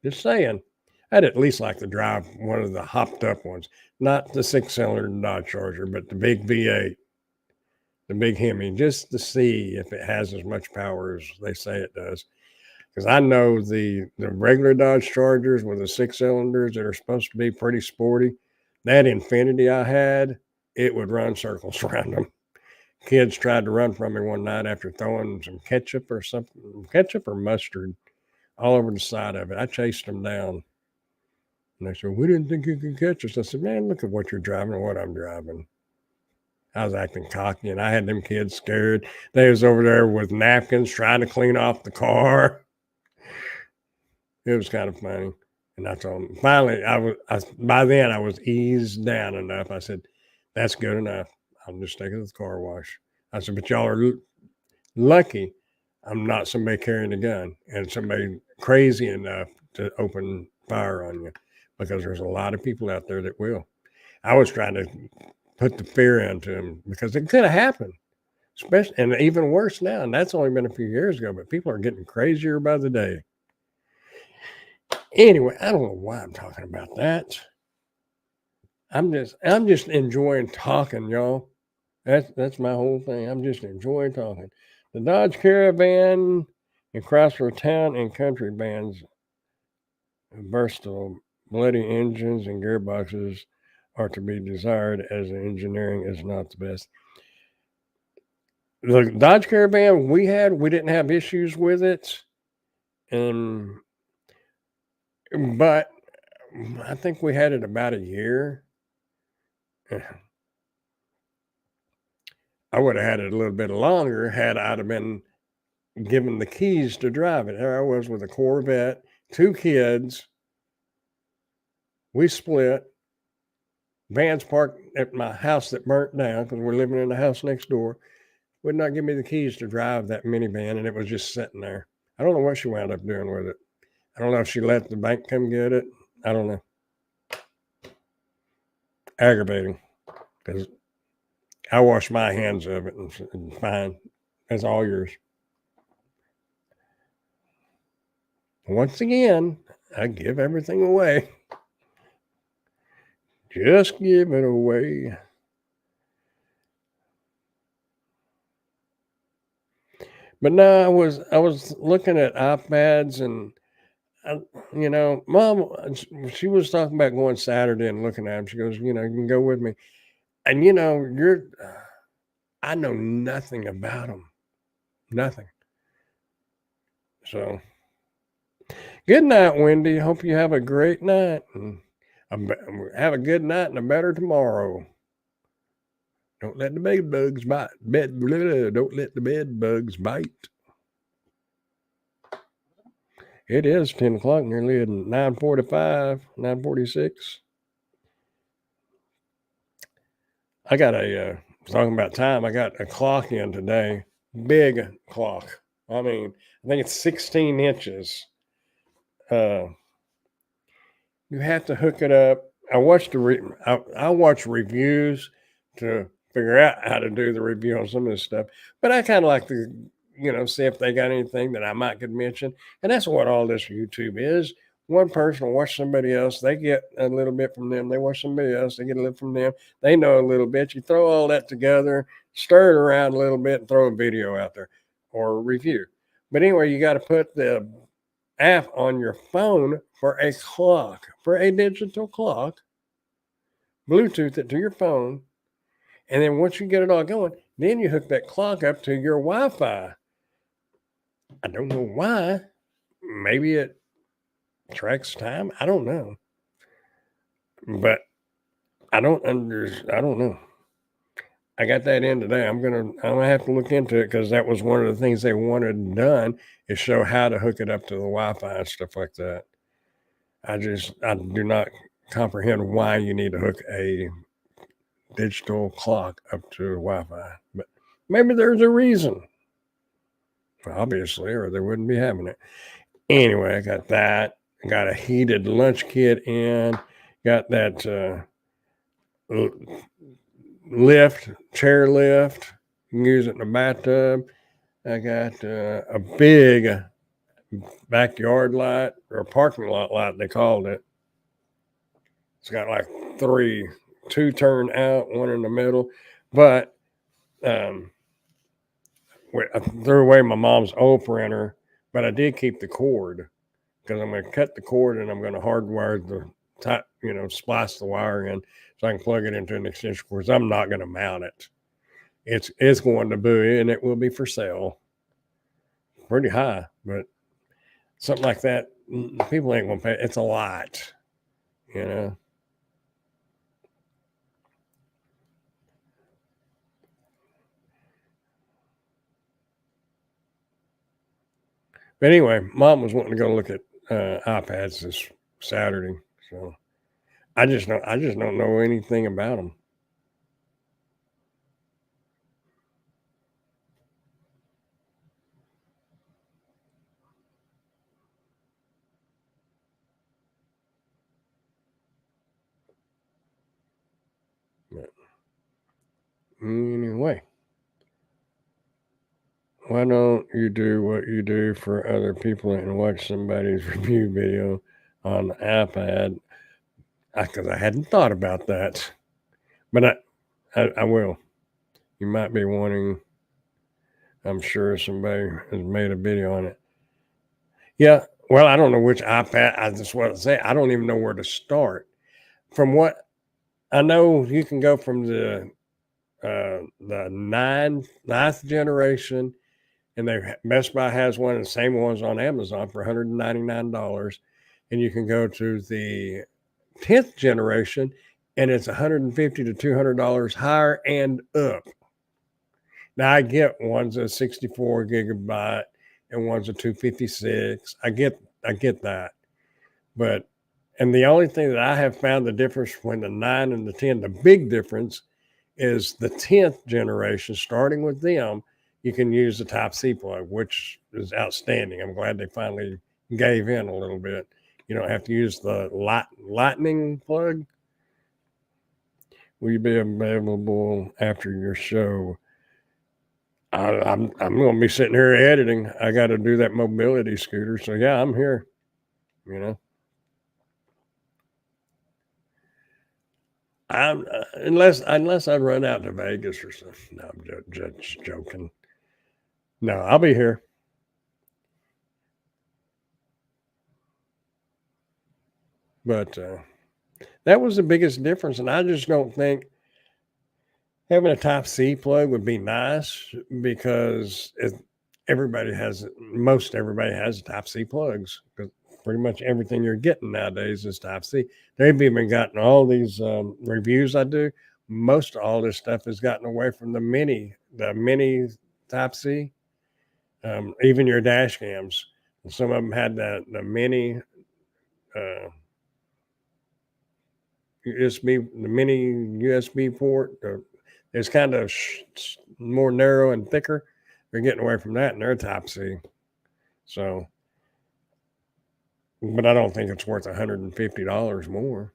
Just saying. I'd at least like to drive one of the hopped up ones, not the 6-cylinder Dodge Charger, but the big V8, the big Hemi, just to see if it has as much power as they say it does. Because I know the regular Dodge Chargers with the 6-cylinders that are supposed to be pretty sporty, that Infinity I had, it would run circles around them. Kids tried to run from me one night after throwing some ketchup or mustard all over the side of it. I chased them down. And they said, "We didn't think you could catch us." I said, "Man, look at what you're driving and what I'm driving." I was acting cocky, and I had them kids scared. They was over there with napkins trying to clean off the car. It was kind of funny. And I told them, finally, by then I was eased down enough. I said, "That's good enough. I'll just take it to the car wash." I said, "But y'all are lucky I'm not somebody carrying a gun and somebody crazy enough to open fire on you, because there's a lot of people out there that will." I was trying to put the fear into them because it could have happened, especially, and even worse now. And that's only been a few years ago, but people are getting crazier by the day. Anyway, I don't know why I'm talking about that. I'm just enjoying talking, y'all. That's my whole thing. I'm just enjoying talking. The Dodge Caravan and Chrysler Town and Country Vans, versatile, bloody engines and gearboxes are to be desired, as the engineering is not the best. The Dodge Caravan we didn't have issues with it, but I think we had it about a year. I would have had it a little bit longer had I'd have been given the keys to drive it. Here I was with a Corvette, 2 kids. We split. Vans parked at my house that burnt down because we're living in the house next door. Would not give me the keys to drive that minivan, and it was just sitting there. I don't know what she wound up doing with it. I don't know if she let the bank come get it. I don't know. Aggravating, because I wash my hands of it and fine. That's all yours. Once again, I give everything away. Just give it away. But no, I was looking at iPads and I, Mom, she was talking about going Saturday and looking at them. She goes, you can go with me. And I know nothing about them, nothing. So good night, Wendy. Hope you have a great night and have a good night and a better tomorrow. Don't let the bed bugs bite. Don't let the bed bugs bite. It is 10 o'clock, nearly at 9:45, 9:46. I got talking about time, I got a clock in today. Big clock. I mean, I think it's 16 inches. Uh, you have to hook it up. I watch reviews to figure out how to do the review on some of this stuff, but I kind of like to, see if they got anything that I might could mention. And that's what all this YouTube is. One person will watch somebody else, they get a little bit from them. They watch somebody else, they get a little from them. They know a little bit. You throw all that together, stir it around a little bit, and throw a video out there or a review. But anyway, you got to put the app on your phone for a clock, for a digital clock, Bluetooth it to your phone, and then once you get it all going, then you hook that clock up to your Wi-Fi. I don't know why. Maybe it tracks time. I don't know, but I don't know. I got that in today. I'm gonna have to look into it because that was one of the things they wanted done is show how to hook it up to the Wi-Fi and stuff like that. I do not comprehend why you need to hook a digital clock up to Wi-Fi, but maybe there's a reason, obviously, or they wouldn't be having it. Anyway, I got that. I got a heated lunch kit in. Got that chair lift. You can use it in the bathtub. I got a big backyard light or parking lot light, they called it. It's got like two turn out, one in the middle. But I threw away my mom's old printer, but I did keep the cord because I'm going to cut the cord and I'm going to hardwire the top, splice the wire in so I can plug it into an extension cord. I'm not going to mount it. It's going to Bowie and it will be for sale. Pretty high, but something like that, people ain't going to pay. It's a lot, you know. But anyway, Mom was wanting to go look at iPads this Saturday, so I just don't know anything about them. But anyway, why don't you do what you do for other people and watch somebody's review video on the iPad? Because I hadn't thought about that, but I will. You might be wanting. I'm sure somebody has made a video on it. Yeah. Well, I don't know which iPad. I just want to say I don't even know where to start. From what I know, you can go from the ninth generation, and Best Buy has one, and the same ones on Amazon for $199, and you can go to the 10th generation, and it's $150 to $200 higher and up. Now I get one's a 64 gigabyte and one's a 256. I get that, but and the only thing that I have found the difference between the 9 and the 10, the big difference is the 10th generation, starting with them, you can use the Type C plug, which is outstanding. I'm glad they finally gave in a little bit. You don't have to use the lightning plug. Will you be available after your show? I'm going to be sitting here editing. I got to do that mobility scooter. So yeah, I'm here, you know. I'm unless I run out to Vegas or something. No, I'm just joking. No, I'll be here. But that was the biggest difference. And I just don't think having a Type C plug would be nice because most everybody has Type C plugs because pretty much everything you're getting nowadays is Type C. They've even gotten all these reviews I do. Most of all this stuff has gotten away from the mini Type C. Even your dash cams. Some of them had the mini uh, the mini USB port. It's kind of more narrow and thicker. They're getting away from that, and they're Type C. So, but I don't think it's worth $150 more.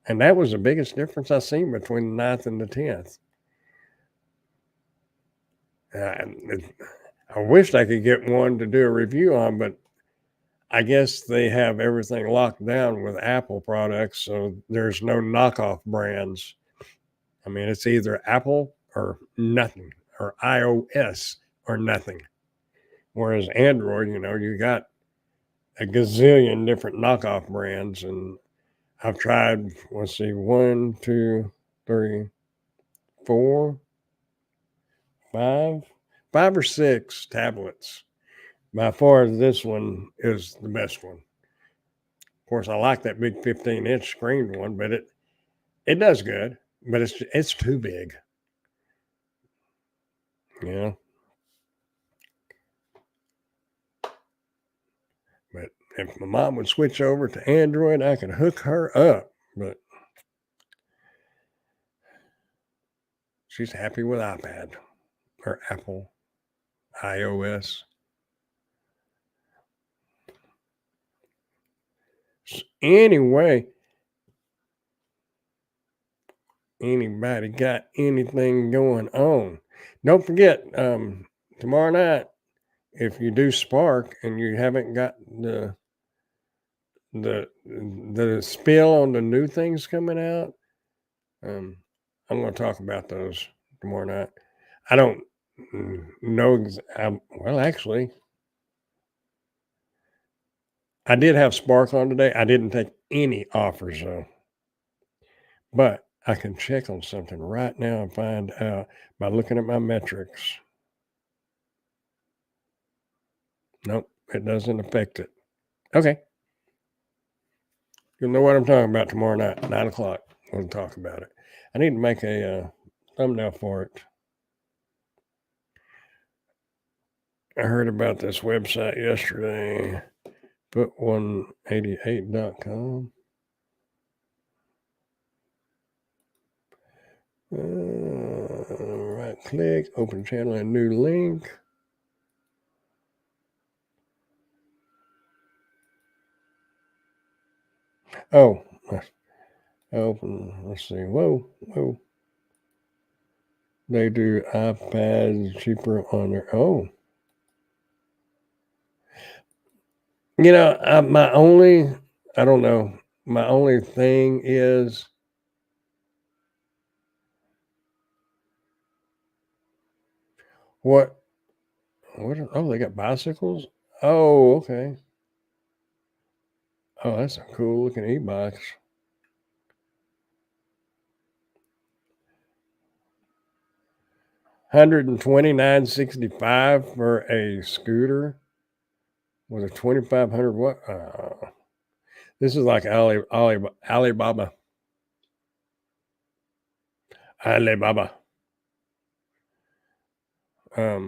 And that was the biggest difference I seen between the 9th and the 10th. I wished I could get one to do a review on, but I guess they have everything locked down with Apple products, so there's no knockoff brands. I mean, it's either Apple or nothing, or iOS or nothing. Whereas Android, you got a gazillion different knockoff brands, and I've tried, let's see, one, two, three, four, five or six tablets. By far, this one is the best one. Of course, I like that big 15-inch screened one, but it does good, but it's too big. Yeah. But if my mom would switch over to Android, I could hook her up. But she's happy with iPad or Apple, iOS. Anyway, anybody got anything going on? Don't forget, tomorrow night, if you do Spark and you haven't got the spill on the new things coming out, I'm going to talk about those tomorrow night. I don't know. Well, actually, I did have Spark on today. I didn't take any offers though, but I can check on something right now and find out by looking at my metrics. Nope, it doesn't affect it. Okay. You'll know what I'm talking about tomorrow night, 9 o'clock. We'll talk about it. I need to make a thumbnail for it. I heard about this website yesterday, put188.com. Right click, open channel, and new link. Oh, open. Let's see. Whoa. They do iPads cheaper on their. Oh, my only. I don't know. My only thing is what. Oh, they got bicycles. Oh, okay. Oh, that's a cool looking e-bike. $129.65 for a scooter with a 2,500 watt. This is like Alibaba. Alibaba. I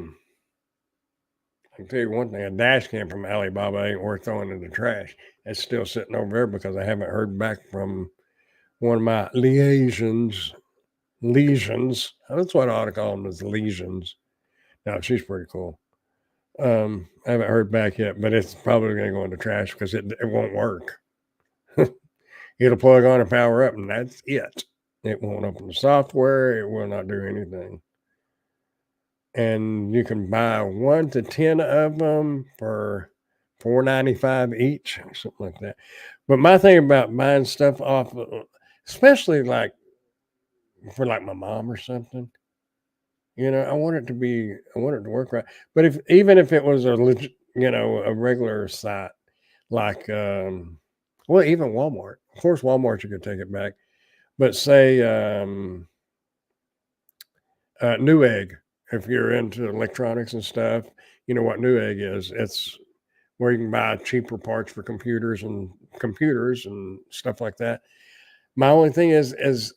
can tell you one thing: a dash cam from Alibaba ain't worth throwing in the trash. It's still sitting over there because I haven't heard back from one of my lesions. That's what I ought to call them, is lesions. No, she's pretty cool. I haven't heard back yet, but it's probably going to go in the trash because it won't work. It'll plug on and power up, and that's it. It won't open the software. It will not do anything. And you can buy 1 to 10 of them for $4.95 each, or something like that. But my thing about buying stuff especially like for like my mom or something, I want it to work right. But even if it was a legit, a regular site like, well, even Walmart. Of course, Walmart you could take it back, but say Newegg. If you're into electronics and stuff, you know what Newegg is. It's where you can buy cheaper parts for computers and stuff like that. My only thing is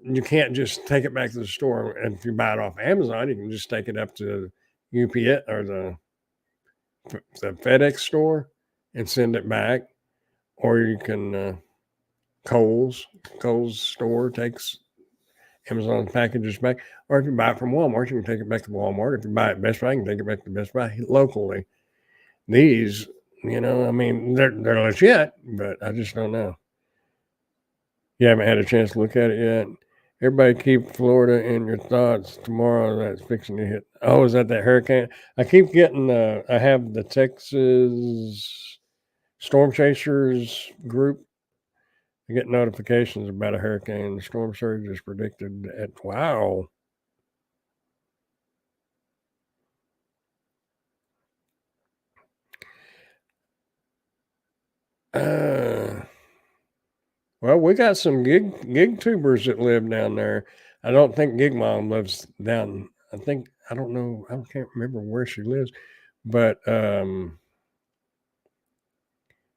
you can't just take it back to the store. And if you buy it off Amazon, you can just take it up to UPS or the FedEx store and send it back. Or you can Kohl's store takes Amazon packages back. Or if you buy it from Walmart, you can take it back to Walmart. If you buy it at Best Buy, you can take it back to Best Buy locally. These, I mean, they're legit, but I just don't know. You haven't had a chance to look at it yet. Everybody keep Florida in your thoughts. Tomorrow that's fixing to hit. Oh, is that hurricane? I keep getting. I have the Texas Storm Chasers group. I get notifications about a hurricane. The storm surge is predicted at wow. Well, we got some gig tubers that live down there. I don't think Gig Mom lives down. I don't know. I can't remember where she lives, but I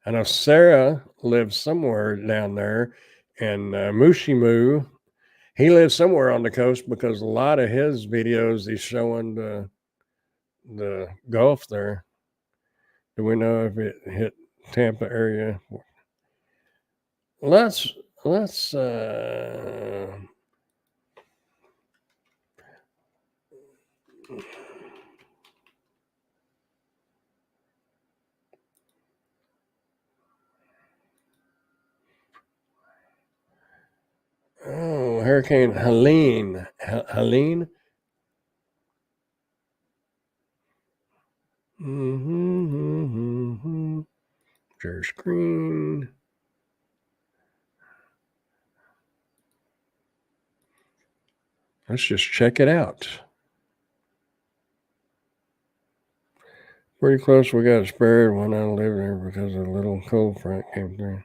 know Sarah lives somewhere down there, and Mushimu, he lives somewhere on the coast because a lot of his videos he's showing the Gulf there. Do we know if it hit Tampa area? Let's Hurricane Helene. Helene. Share screen. Let's just check it out. Pretty close. We got spared when I lived there because a little cold front came through.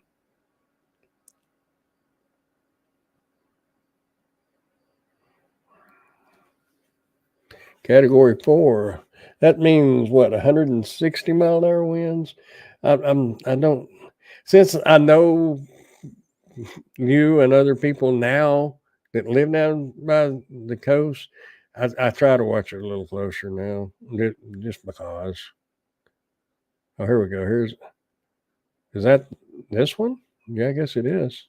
Category 4. That means what? 160-mile-an-hour winds. I don't. Since I know you and other people now that live down by the coast, I try to watch it a little closer now, just because. Oh, here we go. Is that this one? Yeah, I guess it is.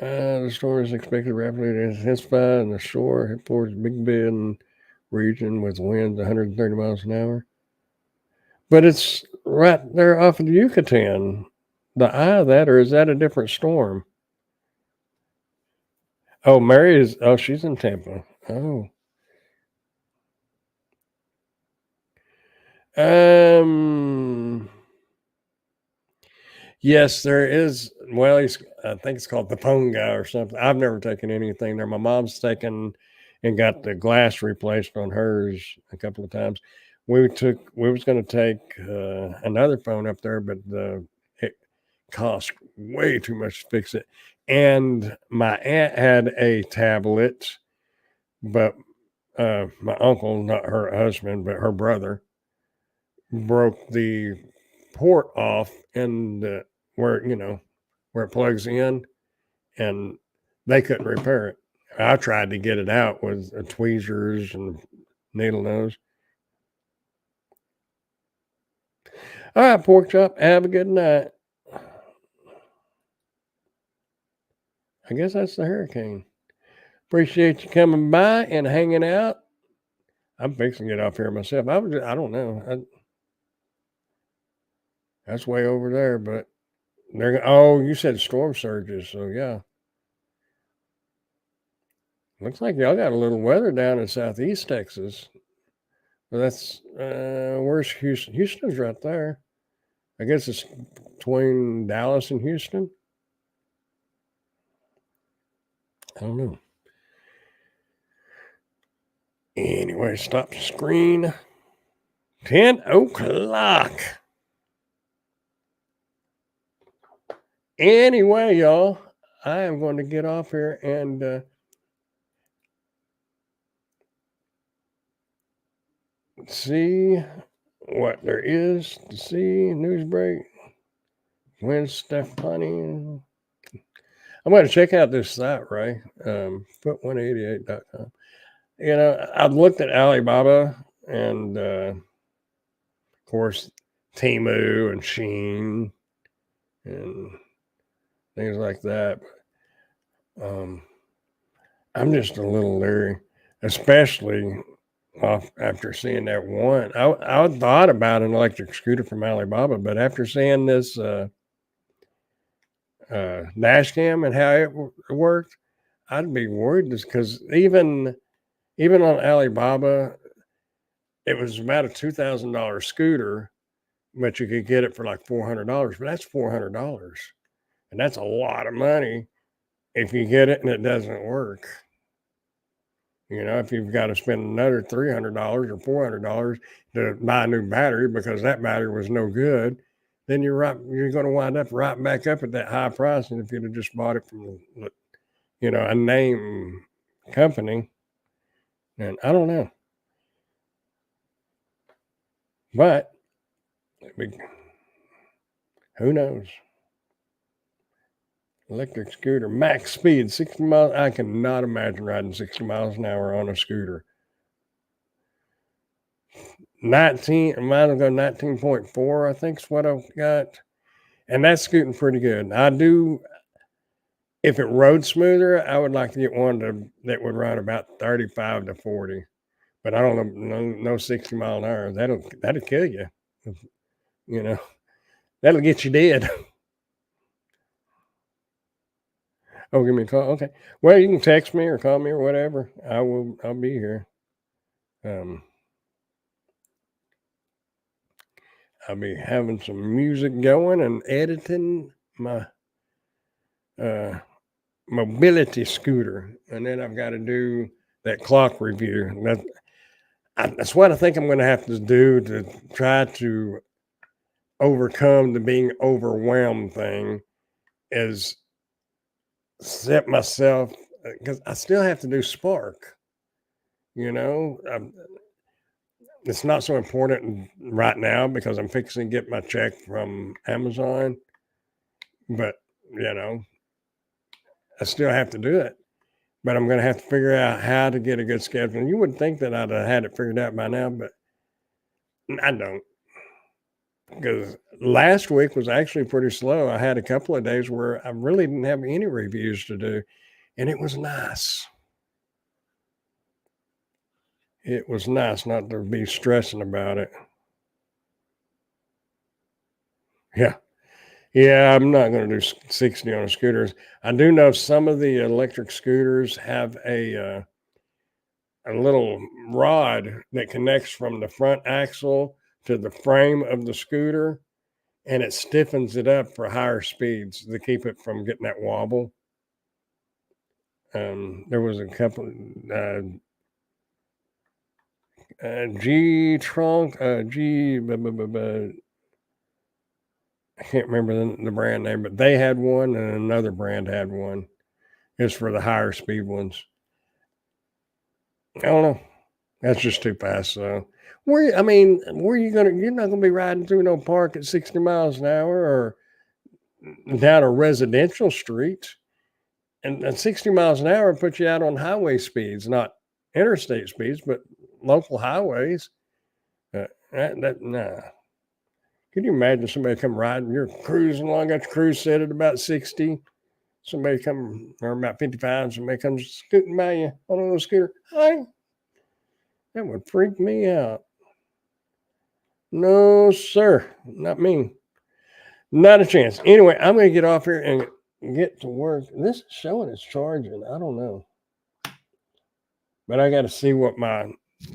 The storm is expected rapidly to intensify in the shore head towards Big Bend region with winds 130 miles an hour. But it's right there off of the Yucatan. The eye of that, or is that a different storm? Oh, Mary is. Oh, she's in Tampa. Oh. Yes, there is. Well, I think it's called the Ponga or something. I've never taken anything there. My mom's taken and got the glass replaced on hers a couple of times. We was going to take another phone up there, but it cost way too much to fix it. And my aunt had a tablet, but my uncle, not her husband, but her brother, broke the port off and where it plugs in, and they couldn't repair it. I tried to get it out with tweezers and needle nose. All right, pork chop. Have a good night. I guess that's the hurricane. Appreciate you coming by and hanging out. I'm fixing to get off here myself. I don't know. That's way over there, but you said storm surges, so yeah. Looks like y'all got a little weather down in southeast Texas. Well, that's where's Houston? Houston's right there. I guess it's between Dallas and Houston. I don't know. Anyway, stop the screen. 10 o'clock. Anyway, y'all, I am going to get off here and see what there is to see. News break. When Stefani. I'm going to check out this site, Ray. Foot188.com. You know, I've looked at Alibaba and, of course, Temu and Sheen and things like that. I'm just a little leery, especially after seeing that one. I thought about an electric scooter from Alibaba, but after seeing this dash cam and how it worked, I'd be worried because even on Alibaba, it was about a $2,000 scooter, but you could get it for like $400. But that's $400, and that's a lot of money if you get it and it doesn't work. You know, if you've got to spend another $300 or $400 to buy a new battery because that battery was no good, then you're going to wind up right back up at that high price. And if you'd have just bought it from, you know, a name company, and I don't know, but who knows? Electric scooter, max speed 60 miles. I cannot imagine riding 60 miles an hour on a scooter. 19, mine will go 19.4, I think is what I've got. And that's scooting pretty good. I do, if it rode smoother, I would like to get one that would run about 35 to 40. But I don't know, no 60 mile an hour. That'll kill you. You know, that'll get you dead. Oh, give me a call. Okay. Well, you can text me or call me or whatever. I'll be here. I'll be having some music going and editing my mobility scooter, and then I've got to do that clock review. That's what I think I'm going to have to do to try to overcome the being overwhelmed thing. Is set myself because I still have to do Spark. You know, it's not so important right now because I'm fixing to get my check from Amazon, but you know, I still have to do it. But I'm going to have to figure out how to get a good schedule. And you would think that I'd have had it figured out by now, but I don't. Because last week was actually pretty slow. I had a couple of days where I really didn't have any reviews to do, and it was nice. It was nice not to be stressing about it. Yeah. Yeah, I'm not going to do 60 on scooters. I do know some of the electric scooters have a little rod that connects from the front axle to the frame of the scooter, and it stiffens it up for higher speeds to keep it from getting that wobble. There was a couple G trunk G I can't remember the brand name, but they had one and another brand had one. It's for the higher speed ones. I don't know. That's just too fast. So where you're not gonna be riding through no park at 60 miles an hour or down a residential street. And 60 miles an hour puts you out on highway speeds, not interstate speeds, but local highways. Nah. Can you imagine somebody come riding? You're cruising along, got your cruise set at about 60. Somebody come, or about 55, somebody comes scooting by you on a little scooter. Hi. That would freak me out. No, sir. Not me. Not a chance. Anyway, I'm going to get off here and get to work. This is showing it's charging. I don't know. But I got to see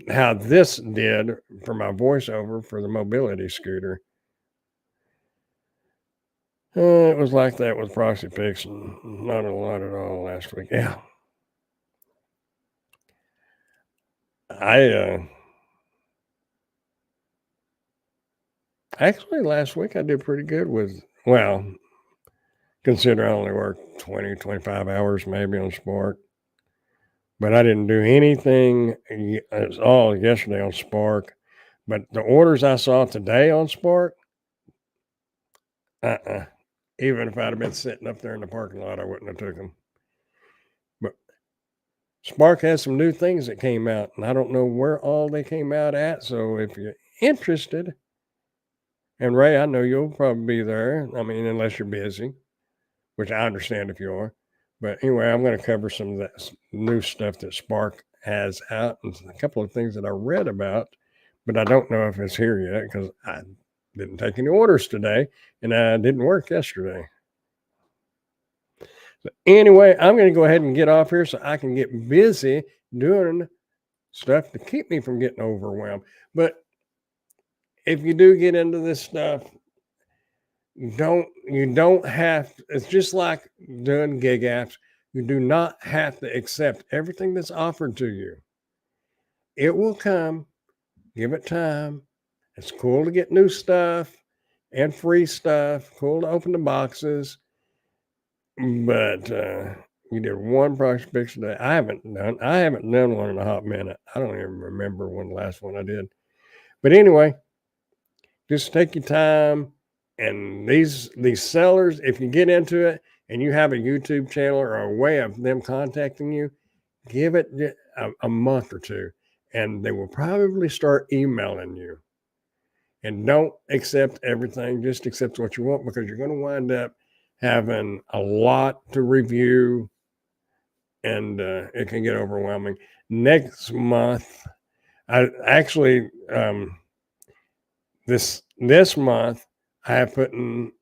how this did for my voiceover for the mobility scooter. It was like that with Proxy Picks and not a lot at all last week. Yeah. Actually last week I did pretty good with, well, consider I only worked 20, 25 hours maybe on Spark, but I didn't do anything. It was all yesterday on Spark. But the orders I saw today on Spark, uh-uh. Even if I'd have been sitting up there in the parking lot, I wouldn't have took them. But Spark has some new things that came out, and I don't know where all they came out at. So if you're interested, and Ray, I know you'll probably be there. I mean, unless you're busy, which I understand if you are. But anyway, I'm going to cover some of that new stuff that Spark has out and a couple of things that I read about, but I don't know if it's here yet because I didn't take any orders today and I didn't work yesterday. So anyway, I'm going to go ahead and get off here so I can get busy doing stuff to keep me from getting overwhelmed. But if you do get into this stuff, you don't have, it's just like doing gig apps. You do not have to accept everything that's offered to you. It will come. Give it time. It's cool to get new stuff and free stuff. Cool to open the boxes. But you did one project picture today. I haven't done one in a hot minute. I don't even remember when the last one I did. But anyway, just take your time. And these sellers, if you get into it and you have a YouTube channel or a way of them contacting you, give it a month or two, and they will probably start emailing you. And don't accept everything. Just accept what you want, because you're going to wind up having a lot to review, and it can get overwhelming. Next month, I actually this month I have been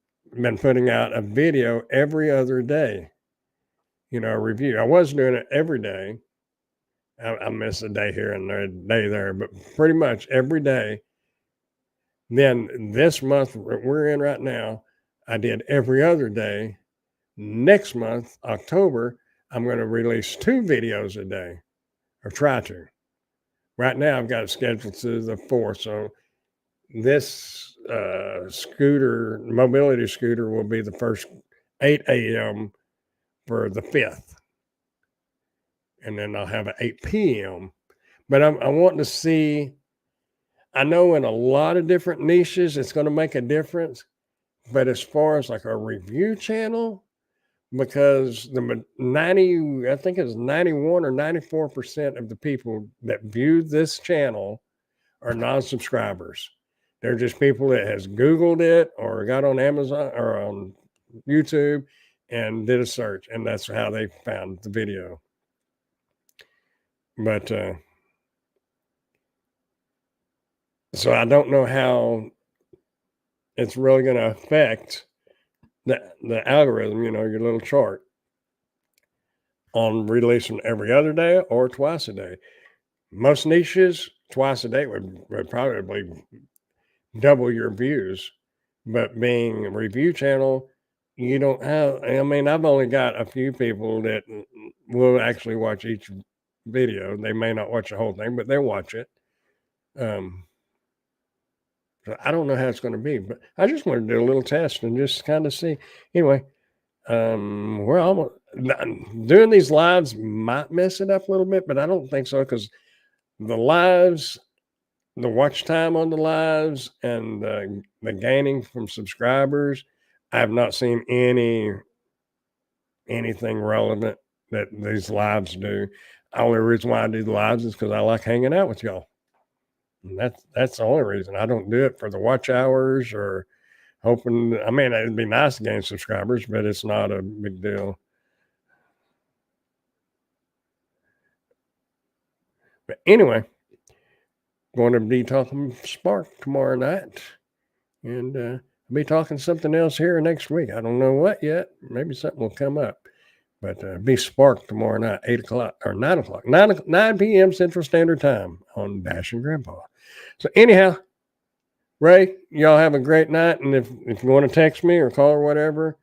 putting out a video every other day. A review. I was doing it every day. I miss a day here and a day there, but pretty much every day. Then this month we're in right now, I did every other day. Next month, October, I'm going to release 2 videos a day, or try to. Right now, I've got it scheduled to the 4th. So this mobility scooter will be the first 8 a.m. for the 5th. And then I'll have an 8 p.m. But I want to see, I know in a lot of different niches, it's going to make a difference. But as far as like a review channel, because I think it's 91 or 94% of the people that view this channel are non-subscribers. They're just people that has Googled it or got on Amazon or on YouTube and did a search, and that's how they found the video. But so I don't know how it's really going to affect the algorithm, your little chart, on releasing every other day or twice a day. Most niches, twice a day would probably double your views. But being a review channel, you don't have, I mean, I've only got a few people that will actually watch each video. They may not watch the whole thing, but they'll watch it. So I don't know how it's going to be, but I just want to do a little test and just kind of see. Anyway, we're almost doing these lives might mess it up a little bit, but I don't think so, because the lives, the watch time on the lives, and the gaining from subscribers, I have not seen anything relevant that these lives do. The only reason why I do the lives is because I like hanging out with y'all. And that's the only reason. I don't do it for the watch hours or hoping. I mean, it'd be nice to gain subscribers, but it's not a big deal. But anyway, going to be talking Spark tomorrow night, and I'll be talking something else here next week. I don't know what yet. Maybe something will come up. But be Spark tomorrow night, 8 o'clock or 9 o'clock, 9 p.m. Central Standard Time on Dash and Grandpa. So anyhow, Ray, y'all have a great night. And if you want to text me or call or whatever,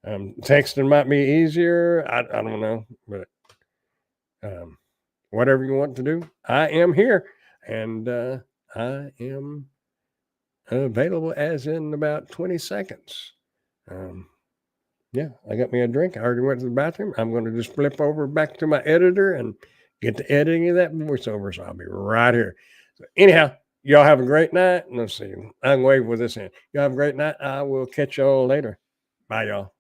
texting might be easier. I don't know, but whatever you want to do, I am here. And I am available as in about 20 seconds. Um, yeah, I got me a drink. I already went to the bathroom. I'm going to just flip over back to my editor and get the editing of that voiceover. So I'll be right here. So anyhow, y'all have a great night. Let's see. I can wave with this hand. Y'all have a great night. I will catch y'all later. Bye, y'all.